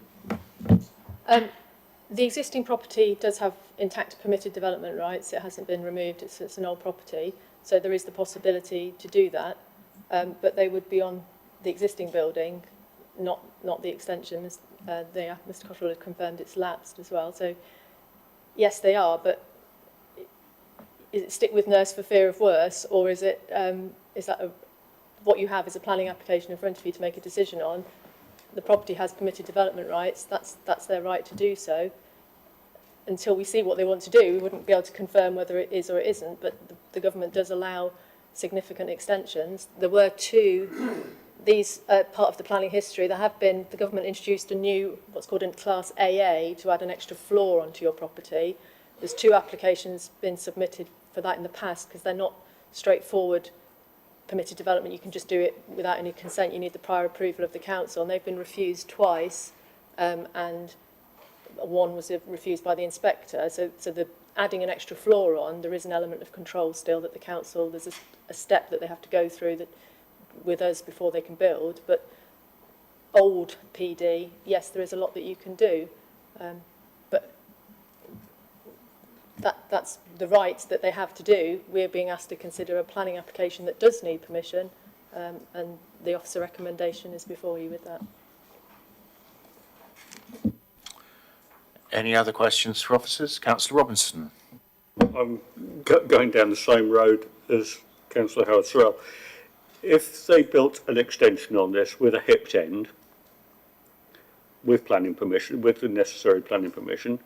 The existing property does have intact permitted development rights. It hasn't been removed. It's an old property. So there is the possibility to do that, but they would be on the existing building, not the extension. Mr Cotterill has confirmed it's lapsed as well. So yes, they are, but is it stick with nurse for fear of worse, or is it what you have is a planning application in front of you to make a decision on? The property has permitted development rights. That's their right to do so. Until we see what they want to do, we wouldn't be able to confirm whether it is or it isn't, but the government does allow significant extensions. There were two, these part of the planning history, the government introduced a new, what's called in Class AA, to add an extra floor onto your property. There's 2 applications been submitted for that in the past, because they're not straightforward permitted development. You can just do it without any consent. You need the prior approval of the council, and they've been refused twice, and one was refused by the inspector. So the adding an extra floor on, there is an element of control still that the council, there's a step that they have to go through that with us before they can build. But old PD, yes, there is a lot that you can do, but that's the right that they have to do. We're being asked to consider a planning application that does need permission, and the officer recommendation is before you with that. Any other questions for officers? Councillor Robinson. I'm going down the same road as Councillor Howard-Sorrell. If they built an extension on this with a hipped end, with planning permission, with the necessary planning permission,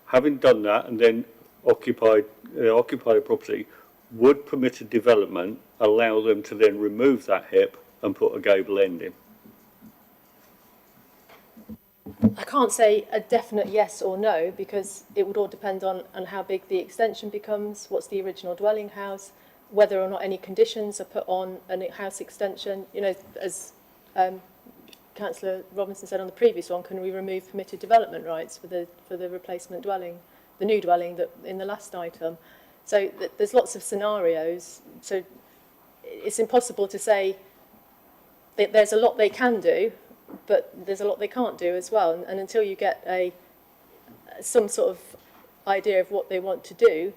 having done that and then occupy a property, would permitted development allow them to then remove that hip and put a gable end in? I can't say a definite yes or no, because it would all depend on how big the extension becomes, what's the original dwelling house, whether or not any conditions are put on a house extension. You know, as Councillor Robinson said on the previous one, can we remove permitted development rights for the replacement dwelling, the new dwelling that in the last item? So there's lots of scenarios. So it's impossible to say that there's a lot they can do, but there's a lot they can't do as well. And until you get some sort of idea of what they want to do,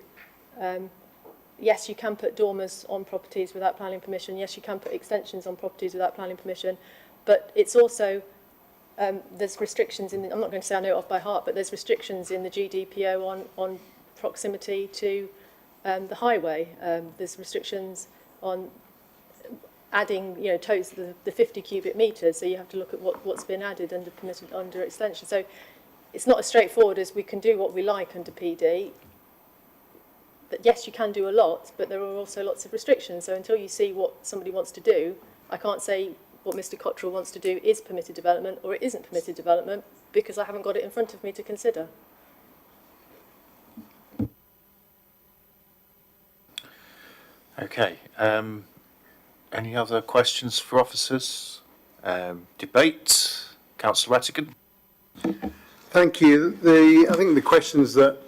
yes, you can put dormers on properties without planning permission. Yes, you can put extensions on properties without planning permission. But it's also, there's restrictions in, I'm not going to say I know it off by heart, but there's restrictions in the GDPO on proximity to the highway. There's restrictions on adding, the 50 cubic metres, so you have to look at what's been added under permitted under extension. So it's not as straightforward as we can do what we like under PD. But yes, you can do a lot, but there are also lots of restrictions. So until you see what somebody wants to do, I can't say what Mr Cotterill wants to do is permitted development or it isn't permitted development, because I haven't got it in front of me to consider. Okay. Any other questions for officers? Debate. Councillor Rattigan. Thank you. I think the questions that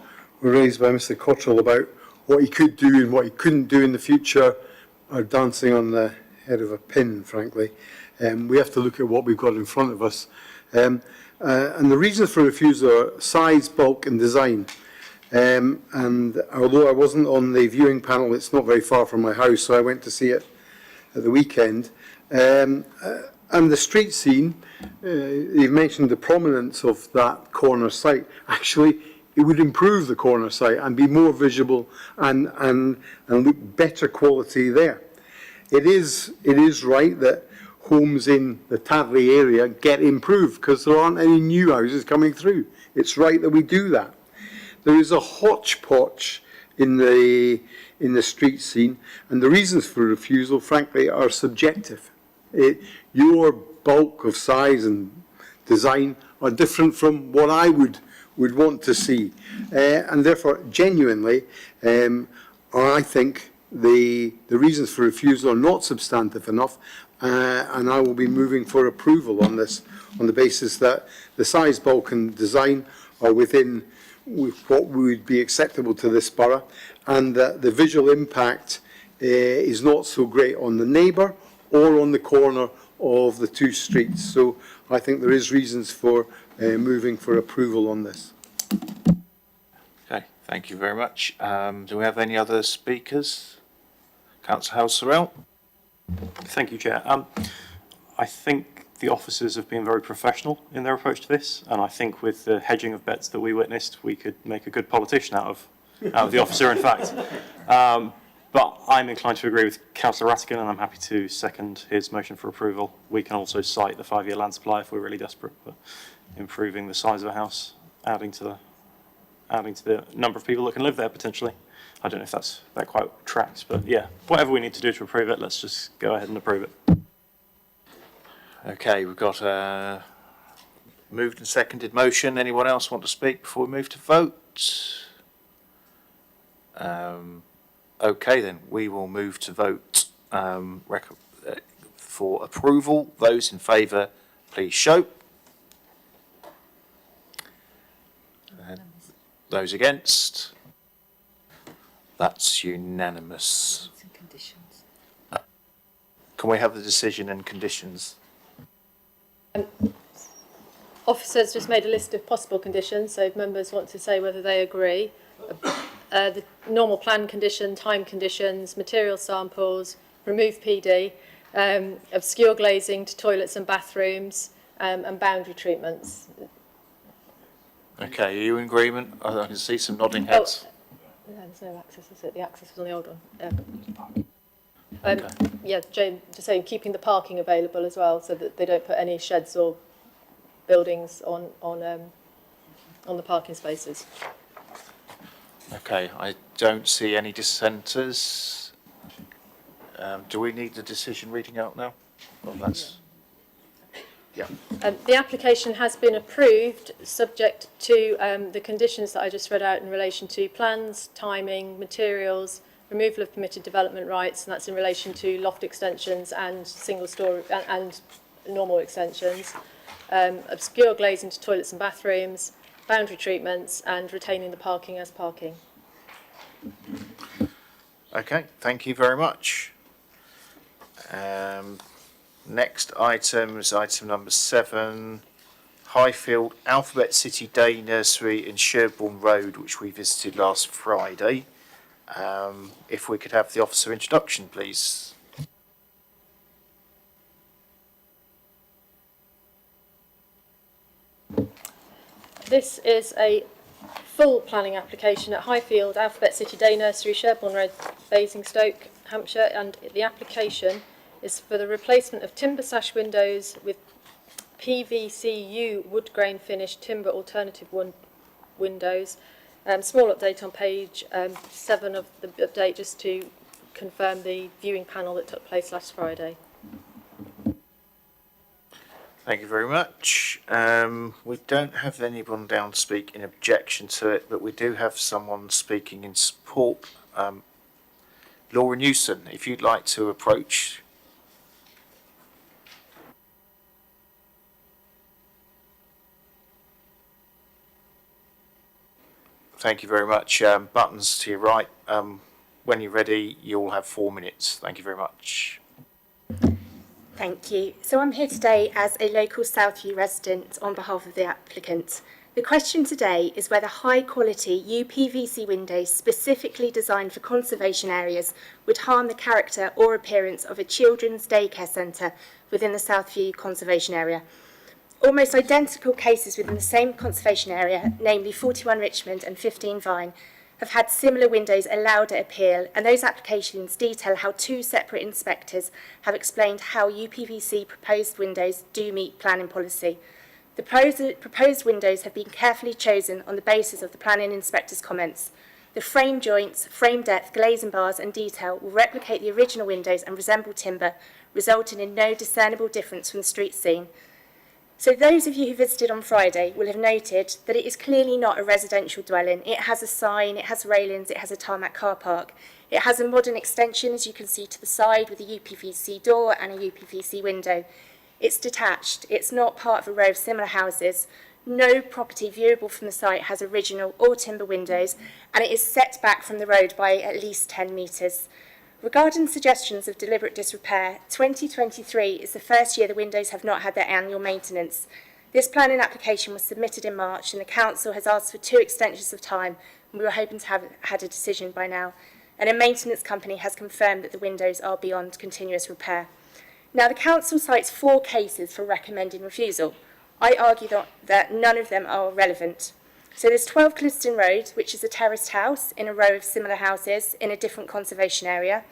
were raised by Mr Cotterill about what he could do and what he couldn't do in the future are dancing on the head of a pin, frankly. We have to look at what we've got in front of us. And the reasons for refusal are size, bulk and design. And although I wasn't on the viewing panel, it's not very far from my house, so I went to see it at the weekend. And the street scene, you've mentioned the prominence of that corner site. Actually, it would improve the corner site and be more visible and look better quality there. It is right that homes in the Tadley area get improved because there aren't any new houses coming through. It's right that we do that. There is a hodgepodge in the street scene, and the reasons for refusal, frankly, are subjective. Your bulk of size and design are different from what I would want to see, and therefore, genuinely, I think the reasons for refusal are not substantive enough, and I will be moving for approval on this on the basis that the size, bulk, and design are within what would be acceptable to this borough, and that the visual impact is not so great on the neighbour or on the corner of the two streets. So I think there is reasons for moving for approval on this. Okay, thank you very much. Do we have any other speakers? Councillor Howell-Sorrell. Thank you, Chair. I think the officers have been very professional in their approach to this, and I think with the hedging of bets that we witnessed, we could make a good politician out of the officer, in fact. But I'm inclined to agree with Councillor Rattigan, and I'm happy to second his motion for approval. We can also cite the 5-year land supply if we're really desperate for improving the size of a house, adding to the number of people that can live there potentially. I don't know if that quite tracks, but yeah, whatever we need to do to approve it, let's just go ahead and approve it. Okay, we've got a moved and seconded motion. Anyone else want to speak before we move to vote? Okay, then we will move to vote for approval. Those in favour, please show. Those against? That's unanimous. Can we have the decision and conditions? Officers just made a list of possible conditions, so if members want to say whether they agree. The normal plan condition, time conditions, material samples, remove PD, obscure glazing to toilets and bathrooms, and boundary treatments. Okay, are you in agreement? I can see some nodding heads. No, there's no access, is it? The access was on the old one. Okay. Yeah, Jane, just saying, keeping the parking available as well, so that they don't put any sheds or buildings on the parking spaces. Okay, I don't see any dissenters. Do we need the decision reading out now? Well, that's... Yeah. The application has been approved, subject to the conditions that I just read out in relation to plans, timing, materials, removal of permitted development rights, and that's in relation to loft extensions and single story and normal extensions, obscure glazing to toilets and bathrooms, boundary treatments, and retaining the parking as parking. Okay, thank you very much. Next item is item number 7, Highfield Alphabet City Day Nursery in Sherborne Road, which we visited last Friday. If we could have the officer introduction, please. This is a full planning application at Highfield Alphabet City Day Nursery, Sherborne Road, Basingstoke, Hampshire, and the application is for the replacement of timber sash windows with PVCU wood grain finished timber alternative windows. Small update on page 7 of the update, just to confirm the viewing panel that took place last Friday. Thank you very much. We don't have anyone down to speak in objection to it, but we do have someone speaking in support. Laura Newson, if you'd like to approach. Thank you very much. Buttons to your right. When you're ready, you'll have 4 minutes. Thank you very much. Thank you. So I'm here today as a local Southview resident on behalf of the applicant. The question today is whether high-quality UPVC windows specifically designed for conservation areas would harm the character or appearance of a children's daycare centre within the Southview conservation area. Almost identical cases within the same conservation area, namely 41 Richmond and 15 Vine, have had similar windows allowed at appeal, and those applications detail how 2 separate inspectors have explained how UPVC proposed windows do meet planning policy. The proposed windows have been carefully chosen on the basis of the planning inspector's comments. The frame joints, frame depth, glazing bars and detail will replicate the original windows and resemble timber, resulting in no discernible difference from the street scene. So those of you who visited on Friday will have noted that it is clearly not a residential dwelling. It has a sign, it has railings, it has a tarmac car park. It has a modern extension, as you can see to the side, with a UPVC door and a UPVC window. It's detached, it's not part of a row of similar houses. No property viewable from the site has original or timber windows, and it is set back from the road by at least 10 metres. Regarding suggestions of deliberate disrepair, 2023 is the first year the windows have not had their annual maintenance. This planning application was submitted in March, and the council has asked for 2 extensions of time, and we were hoping to have had a decision by now. and a maintenance company has confirmed that the windows are beyond continuous repair. Now, the council cites 4 cases for recommending refusal. I argue that none of them are relevant. So there's 12 Clifton Road, which is a terraced house in a row of similar houses in a different conservation area.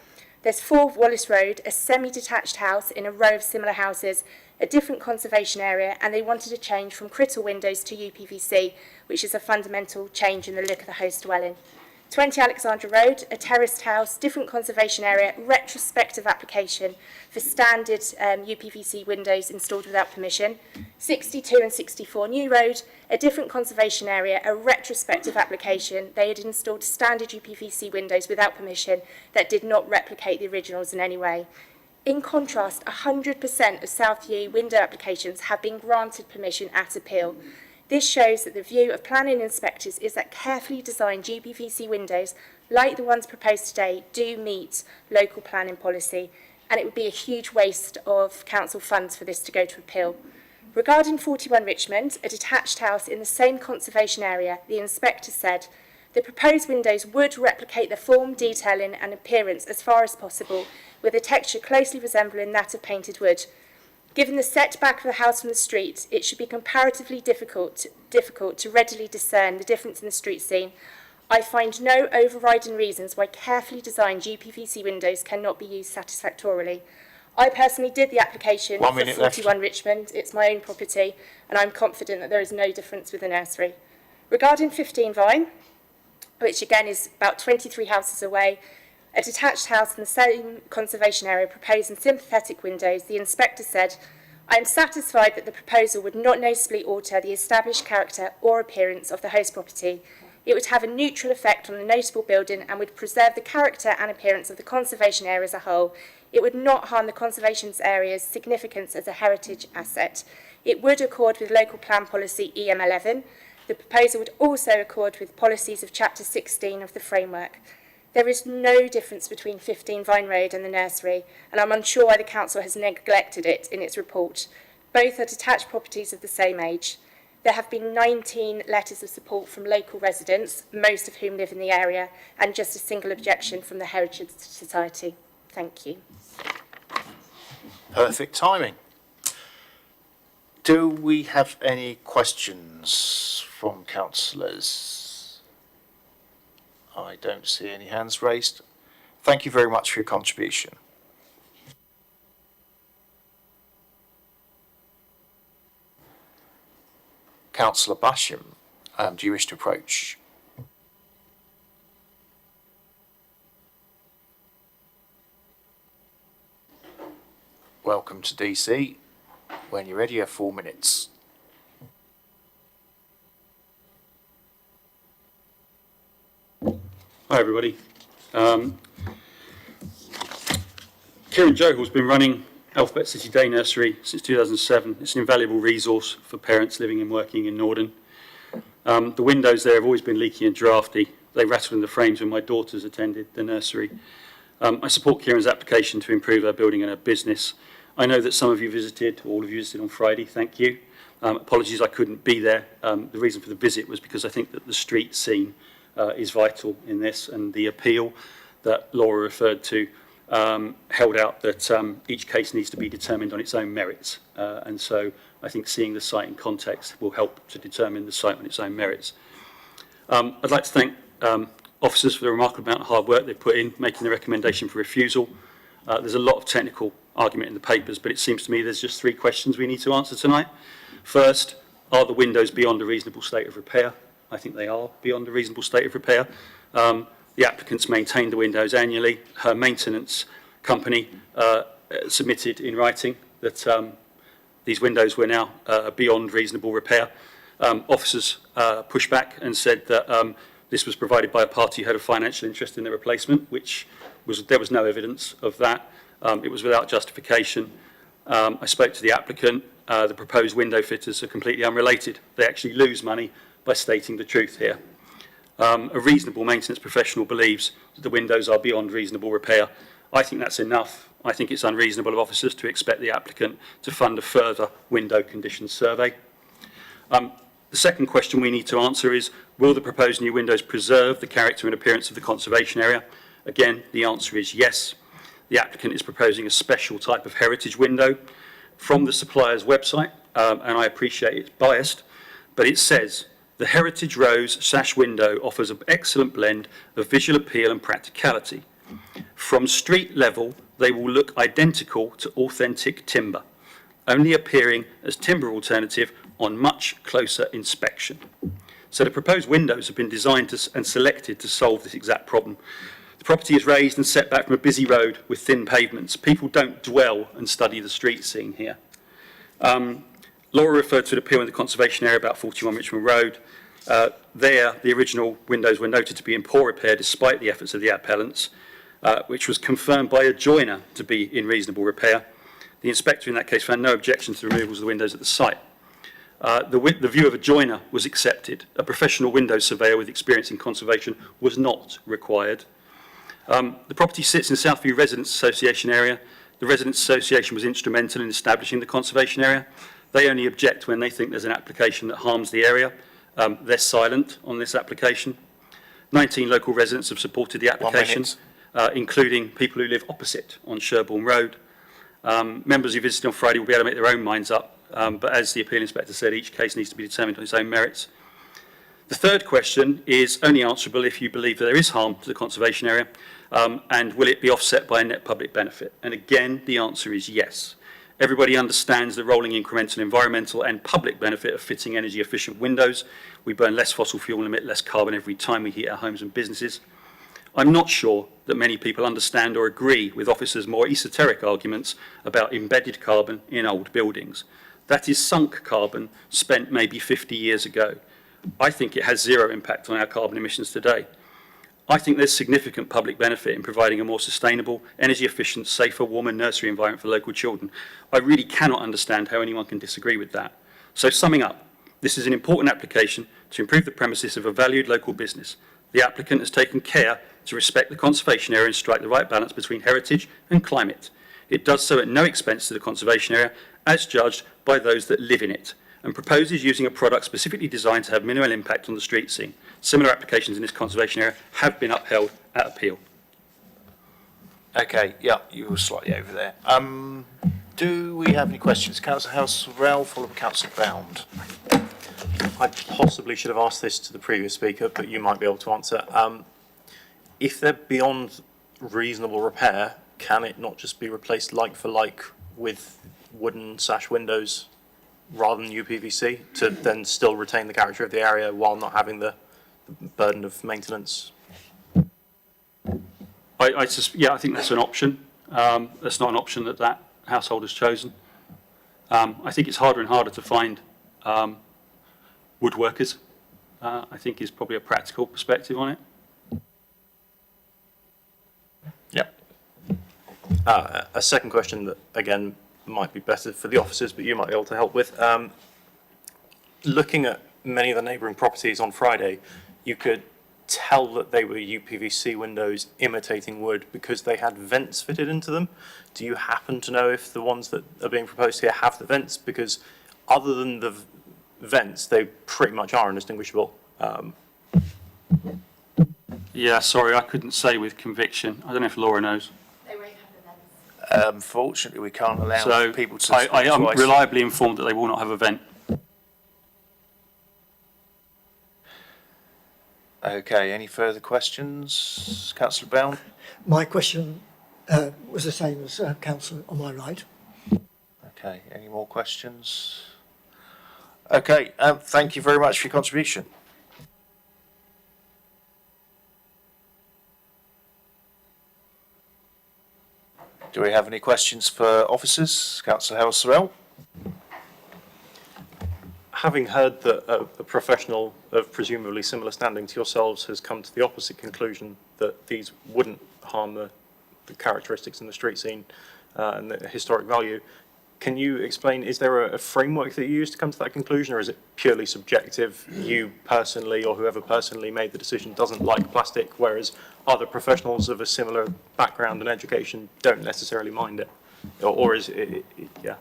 There's 4 Wallace Road, a semi-detached house in a row of similar houses, a different conservation area, and they wanted a change from Crittall windows to UPVC, which is a fundamental change in the look of the host dwelling. 20 Alexandra Road, a terraced house, different conservation area, retrospective application for standard UPVC windows installed without permission. 62 and 64 New Road, a different conservation area, a retrospective application. They had installed standard UPVC windows without permission that did not replicate the originals in any way. In contrast, 100% of Southview window applications have been granted permission at appeal. This shows that the view of planning inspectors is that carefully designed UPVC windows, like the ones proposed today, do meet local planning policy, and it would be a huge waste of council funds for this to go to appeal. Regarding 41 Richmond, a detached house in the same conservation area, the inspector said, the proposed windows would replicate the form, detailing and appearance as far as possible, with a texture closely resembling that of painted wood. Given the setback of the house from the street, it should be comparatively difficult to readily discern the difference in the street scene. I find no overriding reasons why carefully designed UPVC windows cannot be used satisfactorily. I personally did the application for 41 Richmond. It's my own property, and I'm confident that there is no difference with the nursery. Regarding 15 Vine, which again is about 23 houses away, a detached house in the same conservation area proposing sympathetic windows, the inspector said, I am satisfied that the proposal would not noticeably alter the established character or appearance of the host property. It would have a neutral effect on the notable building and would preserve the character and appearance of the conservation area as a whole. It would not harm the conservation area's significance as a heritage asset. It would accord with local plan policy EM11. The proposal would also accord with policies of Chapter 16 of the framework. There is no difference between 15 Vine Road and the nursery, and I'm unsure why the council has neglected it in its report. Both are detached properties of the same age. There have been 19 letters of support from local residents, most of whom live in the area, and just a single objection from the Heritage Society. Thank you. Perfect timing. Do we have any questions from councillors? I don't see any hands raised. Thank you very much for your contribution. Councillor Basham, do you wish to approach? Welcome to DC. When you're ready, you have 4 minutes. Hi everybody. Kieran Johall's been running Alphabet City Day Nursery since 2007. It's an invaluable resource for parents living and working in Norden. The windows there have always been leaky and drafty. They rattled in the frames when my daughters attended the nursery. I support Kieran's application to improve her building and her business. I know that some of you visited, all of you visited on Friday, thank you. Apologies I couldn't be there. The reason for the visit was because I think that the street scene is vital in this, and the appeal that Laura referred to held out that each case needs to be determined on its own merits, and so I think seeing the site in context will help to determine the site on its own merits. I'd like to thank officers for the remarkable amount of hard work they've put in making the recommendation for refusal. There's a lot of technical argument in the papers, but it seems to me there's just 3 questions we need to answer tonight. First, are the windows beyond a reasonable state of repair? I think they are beyond a reasonable state of repair. The applicants maintained the windows annually. Her maintenance company submitted in writing that these windows were now beyond reasonable repair. Officers pushed back and said that this was provided by a party who had a financial interest in the replacement, which there was no evidence of that. It was without justification. I spoke to the applicant. The proposed window fitters are completely unrelated. They actually lose money by stating the truth here. A reasonable maintenance professional believes that the windows are beyond reasonable repair. I think that's enough. I think it's unreasonable of officers to expect the applicant to fund a further window conditions survey. The second question we need to answer is, will the proposed new windows preserve the character and appearance of the conservation area? Again, the answer is yes. The applicant is proposing a special type of heritage window from the supplier's website, and I appreciate it's biased, but it says, the heritage rose sash window offers an excellent blend of visual appeal and practicality. From street level, they will look identical to authentic timber, only appearing as timber alternative on much closer inspection. So the proposed windows have been designed and selected to solve this exact problem. The property is raised and set back from a busy road with thin pavements. People don't dwell and study the street scene here. Laura referred to the appeal in the conservation area about 41 Richmond Road. There, the original windows were noted to be in poor repair despite the efforts of the appellants, which was confirmed by a joiner to be in reasonable repair. The inspector in that case found no objection to the removals of the windows at the site. The view of a joiner was accepted. A professional window surveyor with experience in conservation was not required. The property sits in the Southview Residents Association area. The Residents Association was instrumental in establishing the conservation area. They only object when they think there's an application that harms the area. They're silent on this application. 19 local residents have supported the application, including people who live opposite on Sherborne Road. Members who visited on Friday will be able to make their own minds up, but as the appeal inspector said, each case needs to be determined on its own merits. The third question is only answerable if you believe that there is harm to the conservation area, and will it be offset by a net public benefit? And again, the answer is yes. Everybody understands the rolling incremental environmental and public benefit of fitting energy efficient windows. We burn less fossil fuel and emit less carbon every time we heat our homes and businesses. I'm not sure that many people understand or agree with officers' more esoteric arguments about embedded carbon in old buildings. That is sunk carbon spent maybe 50 years ago. I think it has zero impact on our carbon emissions today. I think there's significant public benefit in providing a more sustainable, energy efficient, safer, warmer nursery environment for local children. I really cannot understand how anyone can disagree with that. So summing up, this is an important application to improve the premises of a valued local business. The applicant has taken care to respect the conservation area and strike the right balance between heritage and climate. It does so at no expense to the conservation area, as judged by those that live in it, and proposes using a product specifically designed to have minimal impact on the street scene. Similar applications in this conservation area have been upheld at appeal. Okay, yeah, you were slightly over there. Do we have any questions? Councillor House-Rowell, followed by Councillor Bound. I possibly should have asked this to the previous speaker, but you might be able to answer. If they're beyond reasonable repair, can it not just be replaced like for like with wooden sash windows rather than UPVC to then still retain the character of the area while not having the burden of maintenance? I think that's an option. That's not an option that household has chosen. I think it's harder and harder to find woodworkers, I think is probably a practical perspective on it. Yep. A second question that, again, might be better for the officers, but you might be able to help with. Looking at many of the neighbouring properties on Friday, you could tell that they were UPVC windows imitating wood because they had vents fitted into them. Do you happen to know if the ones that are being proposed here have the vents? Because other than the vents, they pretty much are indistinguishable. Yeah, sorry, I couldn't say with conviction. I don't know if Laura knows. They won't have the vents. Unfortunately, we can't allow people to I am reliably informed that they will not have a vent. Okay, any further questions? Councillor Bound? My question was the same as Councillor on my right. Okay, any more questions? Okay, thank you very much for your contribution. Do we have any questions for officers? Councillor House-Rowell? Having heard that a professional of presumably similar standing to yourselves has come to the opposite conclusion that these wouldn't harm the characteristics in the street scene and the historic value, can you explain, is there a framework that you use to come to that conclusion, or is it purely subjective? You personally, or whoever personally made the decision, doesn't like plastic, whereas other professionals of a similar background and education don't necessarily mind it? Or is it, yeah?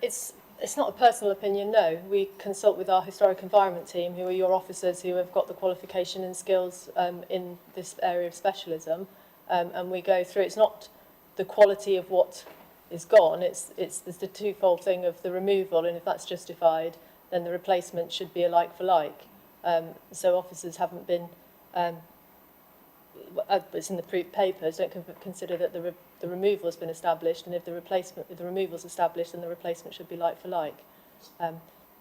It's It's not a personal opinion, no. We consult with our historic environment team, who are your officers who have got the qualification and skills in this area of specialism, and we go through. It's not the quality of what is gone, it's the twofold thing of the removal, and if that's justified, then the replacement should be a like for like. So officers haven't been, it's in the papers, don't consider that the removal has been established, and if the removal is established, then the replacement should be like for like.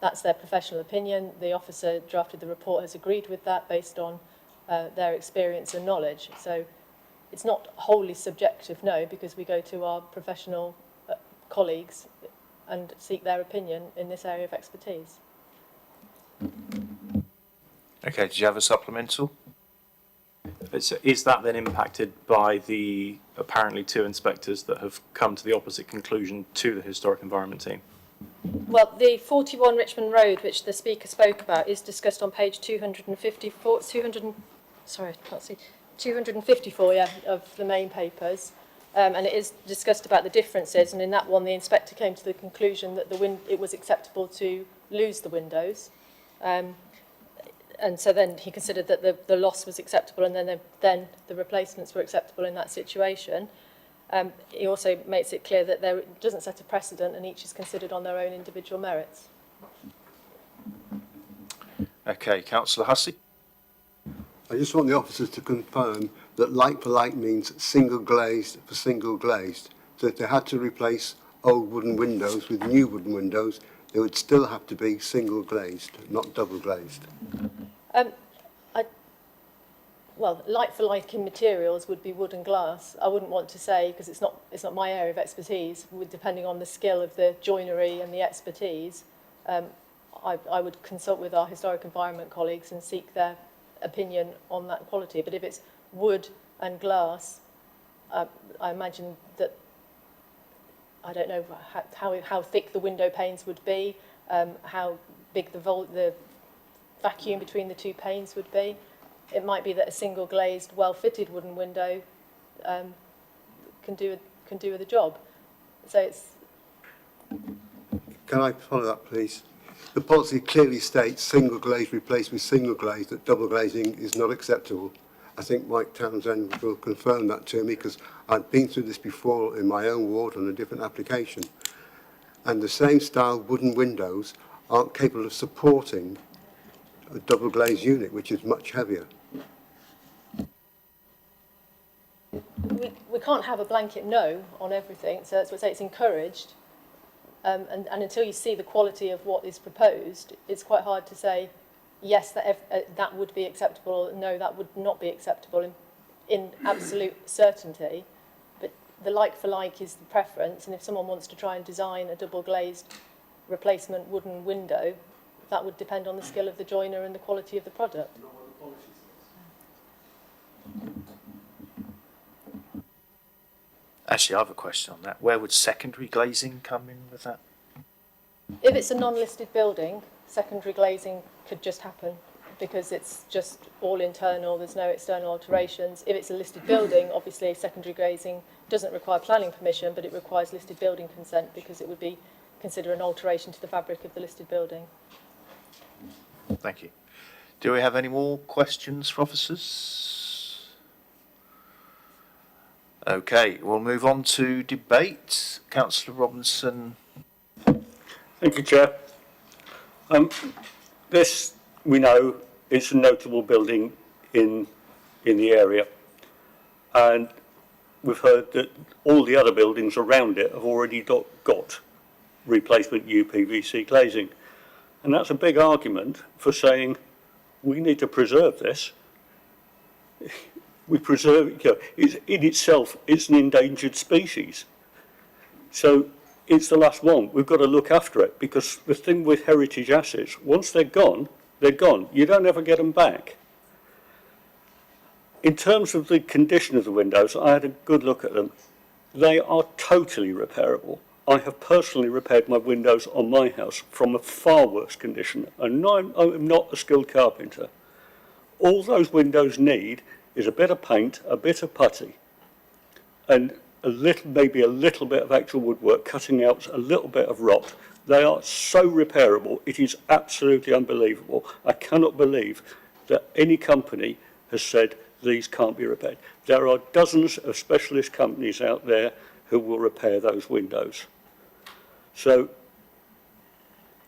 That's their professional opinion. The officer drafted the report has agreed with that based on their experience and knowledge. So it's not wholly subjective, no, because we go to our professional colleagues and seek their opinion in this area of expertise. Okay, did you have a supplemental? Is that then impacted by the apparently 2 inspectors that have come to the opposite conclusion to the historic environment team? Well, the 41 Richmond Road, which the speaker spoke about, is discussed on page 254, 254, yeah, of the main papers. And it is discussed about the differences, and in that one the inspector came to the conclusion that it was acceptable to lose the windows. And so then he considered that the loss was acceptable, and then the replacements were acceptable in that situation. He also makes it clear that it doesn't set a precedent, and each is considered on their own individual merits. Okay, Councillor Hussey. I just want the officers to confirm that like for like means single glazed for single glazed. So if they had to replace old wooden windows with new wooden windows, they would still have to be single glazed, not double glazed. Well, like for like in materials would be wood and glass. I wouldn't want to say, because it's not my area of expertise, depending on the skill of the joinery and the expertise, I would consult with our historic environment colleagues and seek their opinion on that quality. But if it's wood and glass, I imagine that, I don't know how thick the window panes would be, how big the vacuum between the 2 panes would be. It might be that a single glazed, well-fitted wooden window can do the job. So it's. Can I follow that, please? The policy clearly states single glazed replaced with single glazed, that double glazing is not acceptable. I think Mike Townsend will confirm that to me, because I've been through this before in my own ward on a different application. And the same style wooden windows aren't capable of supporting a double glazed unit, which is much heavier. We can't have a blanket no on everything, so that's what I say, it's encouraged. And until you see the quality of what is proposed, it's quite hard to say, yes, that would be acceptable, or no, that would not be acceptable in absolute certainty. But the like for like is the preference, and if someone wants to try and design a double glazed replacement wooden window, that would depend on the skill of the joiner and the quality of the product. Actually, I have a question on that. Where would secondary glazing come in with that? If it's a non-listed building, secondary glazing could just happen because it's just all internal, there's no external alterations. If it's a listed building, obviously secondary glazing doesn't require planning permission, but it requires listed building consent because it would be considered an alteration to the fabric of the listed building. Thank you. Do we have any more questions for officers? Okay, we'll move on to debate. Councillor Robinson. Thank you, Chair. This, we know, is a notable building in the area, and we've heard that all the other buildings around it have already got replacement UPVC glazing, and that's a big argument for saying we need to preserve this. We preserve it, you know, in itself, it's an endangered species. So it's the last one. We've got to look after it, because the thing with heritage assets, once they're gone, they're gone. You don't ever get them back. In terms of the condition of the windows, I had a good look at them. They are totally repairable. I have personally repaired my windows on my house from a far worse condition, and I'm not a skilled carpenter. All those windows need is a bit of paint, a bit of putty, and maybe a little bit of actual woodwork, cutting out a little bit of rot. They are so repairable. It is absolutely unbelievable. I cannot believe that any company has said these can't be repaired. There are dozens of specialist companies out there who will repair those windows. So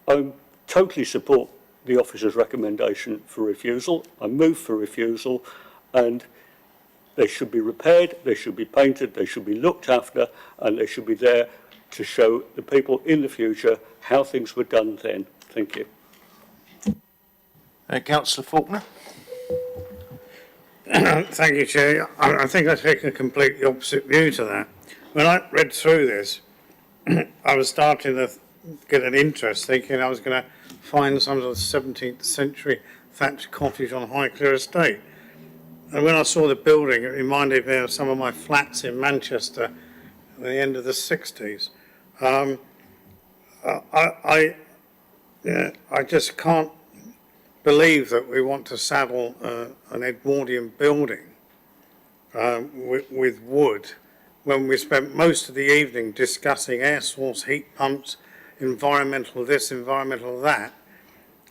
I totally support the officer's recommendation for refusal. I move for refusal, and they should be repaired, they should be painted, they should be looked after, and they should be there to show the people in the future how things were done then. Thank you. Councillor Faulkner. Thank you, Chair. I think I take a completely opposite view to that. When I read through this, I was starting to get an interest, thinking I was going to find some sort of 17th century thatched cottage on Highclere Estate. And when I saw the building, it reminded me of some of my flats in Manchester at the end of the 60s. I just can't believe that we want to saddle an Edwardian building with wood when we spent most of the evening discussing air source heat pumps, environmental this, environmental that,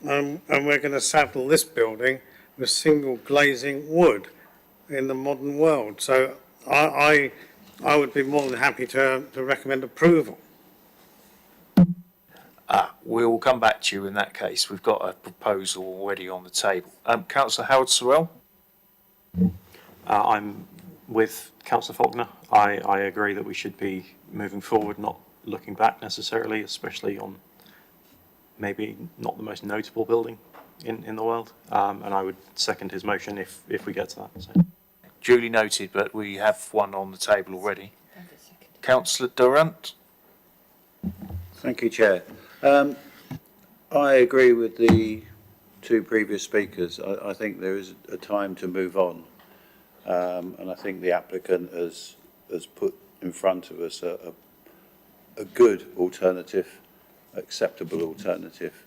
and we're going to saddle this building with single glazing wood in the modern world. So I would be more than happy to recommend approval. We'll come back to you in that case. We've got a proposal already on the table. Councillor Howard Sorrell. I'm with Councillor Faulkner. I agree that we should be moving forward, not looking back necessarily, especially on maybe not the most notable building in the world. And I would second his motion if we get to that. So. Duly noted, but we have one on the table already. Councillor Durant. Thank you, Chair. I agree with the two previous speakers. I think there is a time to move on. And I think the applicant has put in front of us a good alternative, acceptable alternative.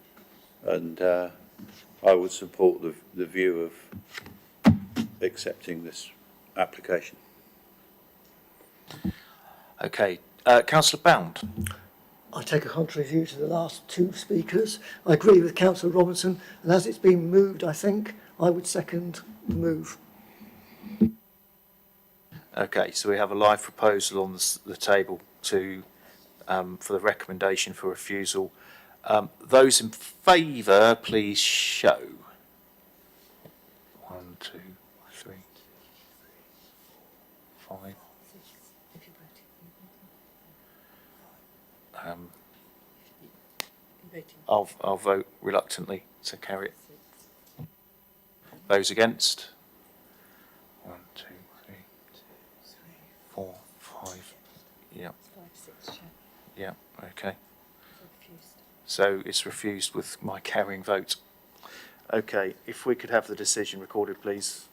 And I would support the view of accepting this application. Okay. Councillor Bound. I take a contrary view to the last two speakers. I agree with Councillor Robinson, and as it's been moved, I think I would second the move. Okay, so we have a live proposal on the table to for the recommendation for refusal. Those in favour, please show. 1, 2, 3, 5. I'll vote reluctantly to carry it. Those against? 1, 2, 3, 4, 5. Yeah. Yeah. Okay. So it's refused with my carrying vote. Okay. If we could have the decision recorded, please.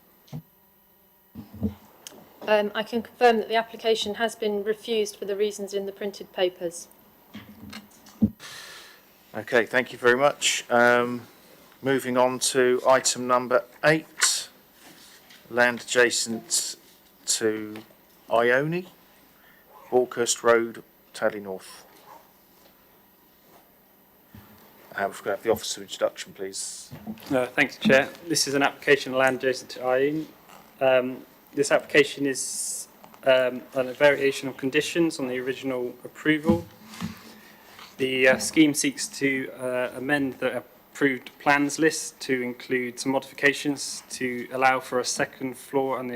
I can confirm that the application has been refused for the reasons in the printed papers. Okay, thank you very much. Moving on to item number 8, land adjacent to Ione, Hawkhurst Road, Tadley North. We've got to have the officer introduction, please. Thanks, Chair. This is an application of land adjacent to Ione. This application is a variation of conditions on the original approval. The scheme seeks to amend the approved plans list to include some modifications to allow for a second floor and an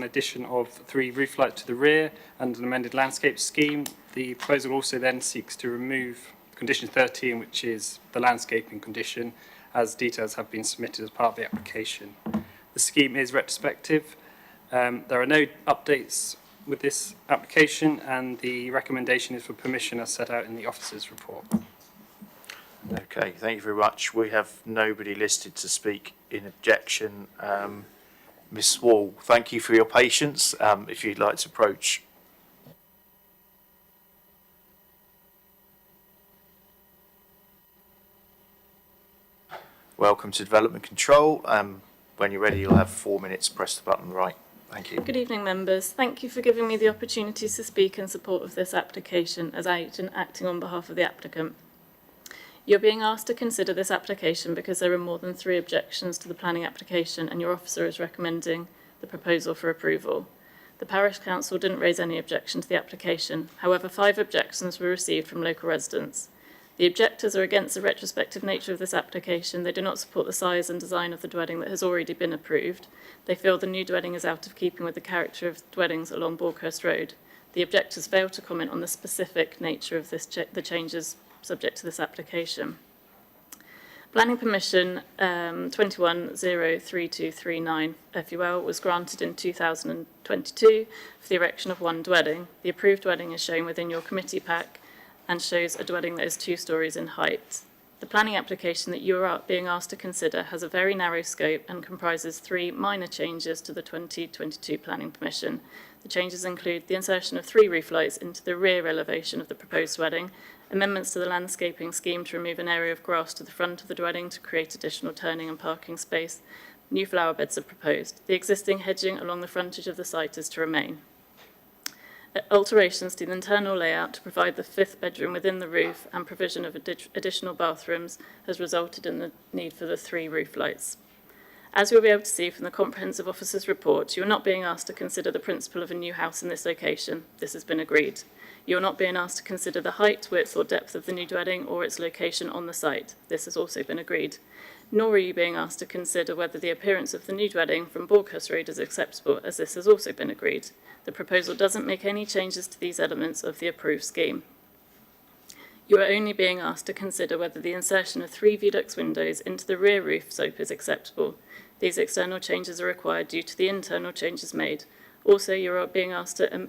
addition of 3 roof lights to the rear and an amended landscape scheme. The proposal also then seeks to remove condition 13, which is the landscaping condition, as details have been submitted as part of the application. The scheme is retrospective. There are no updates with this application, and the recommendation is for permission as set out in the officer's report. Okay, thank you very much. We have nobody listed to speak in objection. Ms Wall, thank you for your patience. If you'd like to approach. Welcome to Development Control. When you're ready, you'll have 4 minutes. Press the button right. Thank you. Good evening, members. Thank you for giving me the opportunity to speak in support of this application as agent acting on behalf of the applicant. You're being asked to consider this application because there are more than 3 objections to the planning application and your officer is recommending the proposal for approval. The Parish Council didn't raise any objection to the application. However, 5 objections were received from local residents. The objectors are against the retrospective nature of this application. They do not support the size and design of the dwelling that has already been approved. They feel the new dwelling is out of keeping with the character of dwellings along Borkhurst Road. The objectors fail to comment on the specific nature of the changes subject to this application. Planning permission 21-03239 FUL was granted in 2022 for the erection of 1 dwelling. The approved dwelling is shown within your committee pack and shows a dwelling that is 2 stories in height. The planning application that you are being asked to consider has a very narrow scope and comprises 3 minor changes to the 2022 planning permission. The changes include the insertion of 3 roof lights into the rear elevation of the proposed dwelling, amendments to the landscaping scheme to remove an area of grass to the front of the dwelling to create additional turning and parking space. New flower beds are proposed. The existing hedging along the frontage of the site is to remain. Alterations to the internal layout to provide the 5th bedroom within the roof and provision of additional bathrooms has resulted in the need for the 3 roof lights. As you'll be able to see from the Comprehensive Officer's report, you are not being asked to consider the principle of a new house in this location. This has been agreed. You are not being asked to consider the height, width or depth of the new dwelling or its location on the site. This has also been agreed. Nor are you being asked to consider whether the appearance of the new dwelling from Borkhurst Road is acceptable, as this has also been agreed. The proposal doesn't make any changes to these elements of the approved scheme. You are only being asked to consider whether the insertion of 3 Velux windows into the rear roof slope is acceptable. These external changes are required due to the internal changes made. Also, you are being asked to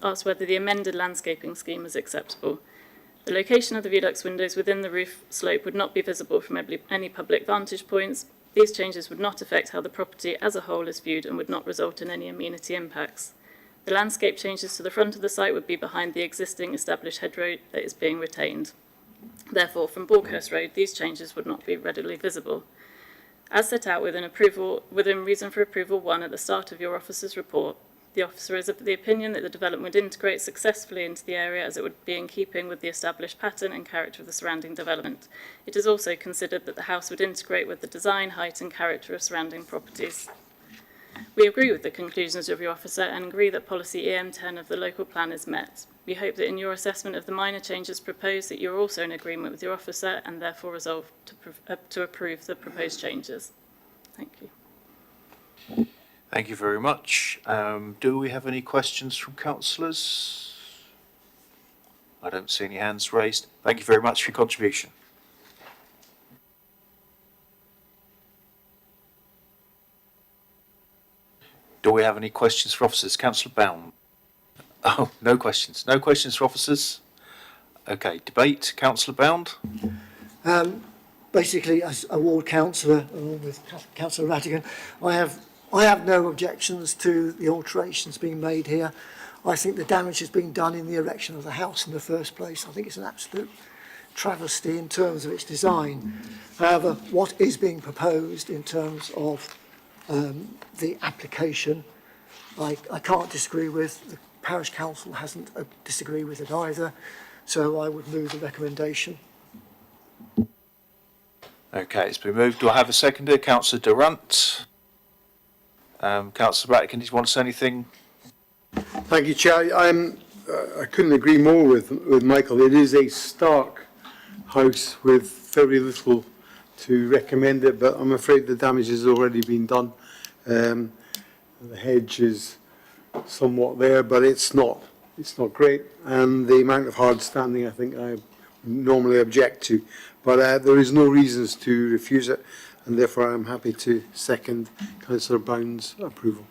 ask whether the amended landscaping scheme is acceptable. The location of the Velux windows within the roof slope would not be visible from any public vantage points. These changes would not affect how the property as a whole is viewed and would not result in any amenity impacts. The landscape changes to the front of the site would be behind the existing established hedgerow that is being retained. Therefore, from Borkhurst Road, these changes would not be readily visible. As set out within reason for approval 1 at the start of your officer's report, the officer is of the opinion that the development would integrate successfully into the area as it would be in keeping with the established pattern and character of the surrounding development. It is also considered that the house would integrate with the design, height and character of surrounding properties. We agree with the conclusions of your officer and agree that policy EM10 of the local plan is met. We hope that in your assessment of the minor changes proposed that you are also in agreement with your officer and therefore resolve to approve the proposed changes. Thank you. Thank you very much. Do we have any questions from councillors? I don't see any hands raised. Thank you very much for your contribution. Do we have any questions for officers? Councillor Bound. Oh, no questions. No questions for officers? Okay, debate. Councillor Bound. Basically, as a ward councillor, along with Councillor Radigan, I have no objections to the alterations being made here. I think the damage has been done in the erection of the house in the first place. I think it's an absolute travesty in terms of its design. However, what is being proposed in terms of the application, I can't disagree with. The Parish Council hasn't disagreed with it either, so I would move the recommendation. Okay, it's been moved. Do I have a seconder? Councillor Durant. Councillor Ratigan, did you want to say anything? Thank you, Chair. I couldn't agree more with Michael. It is a stark house with very little to recommend it, but I'm afraid the damage has already been done. The hedge is somewhat there, but it's not great, and the amount of hard standing I think I normally object to, but there is no reasons to refuse it, and therefore I'm happy to second Councillor Bound's approval.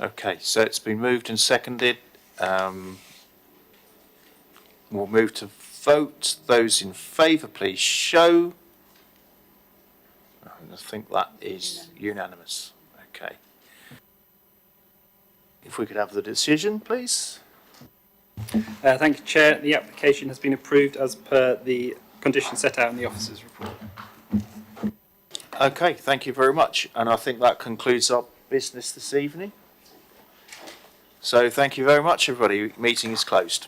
Okay, so it's been moved and seconded. We'll move to vote. Those in favour, please show. I think that is unanimous. Okay. If we could have the decision, please. Thank you, Chair. The application has been approved as per the conditions set out in the officer's report. Okay, thank you very much. And I think that concludes our business this evening. So thank you very much, everybody. Meeting is closed.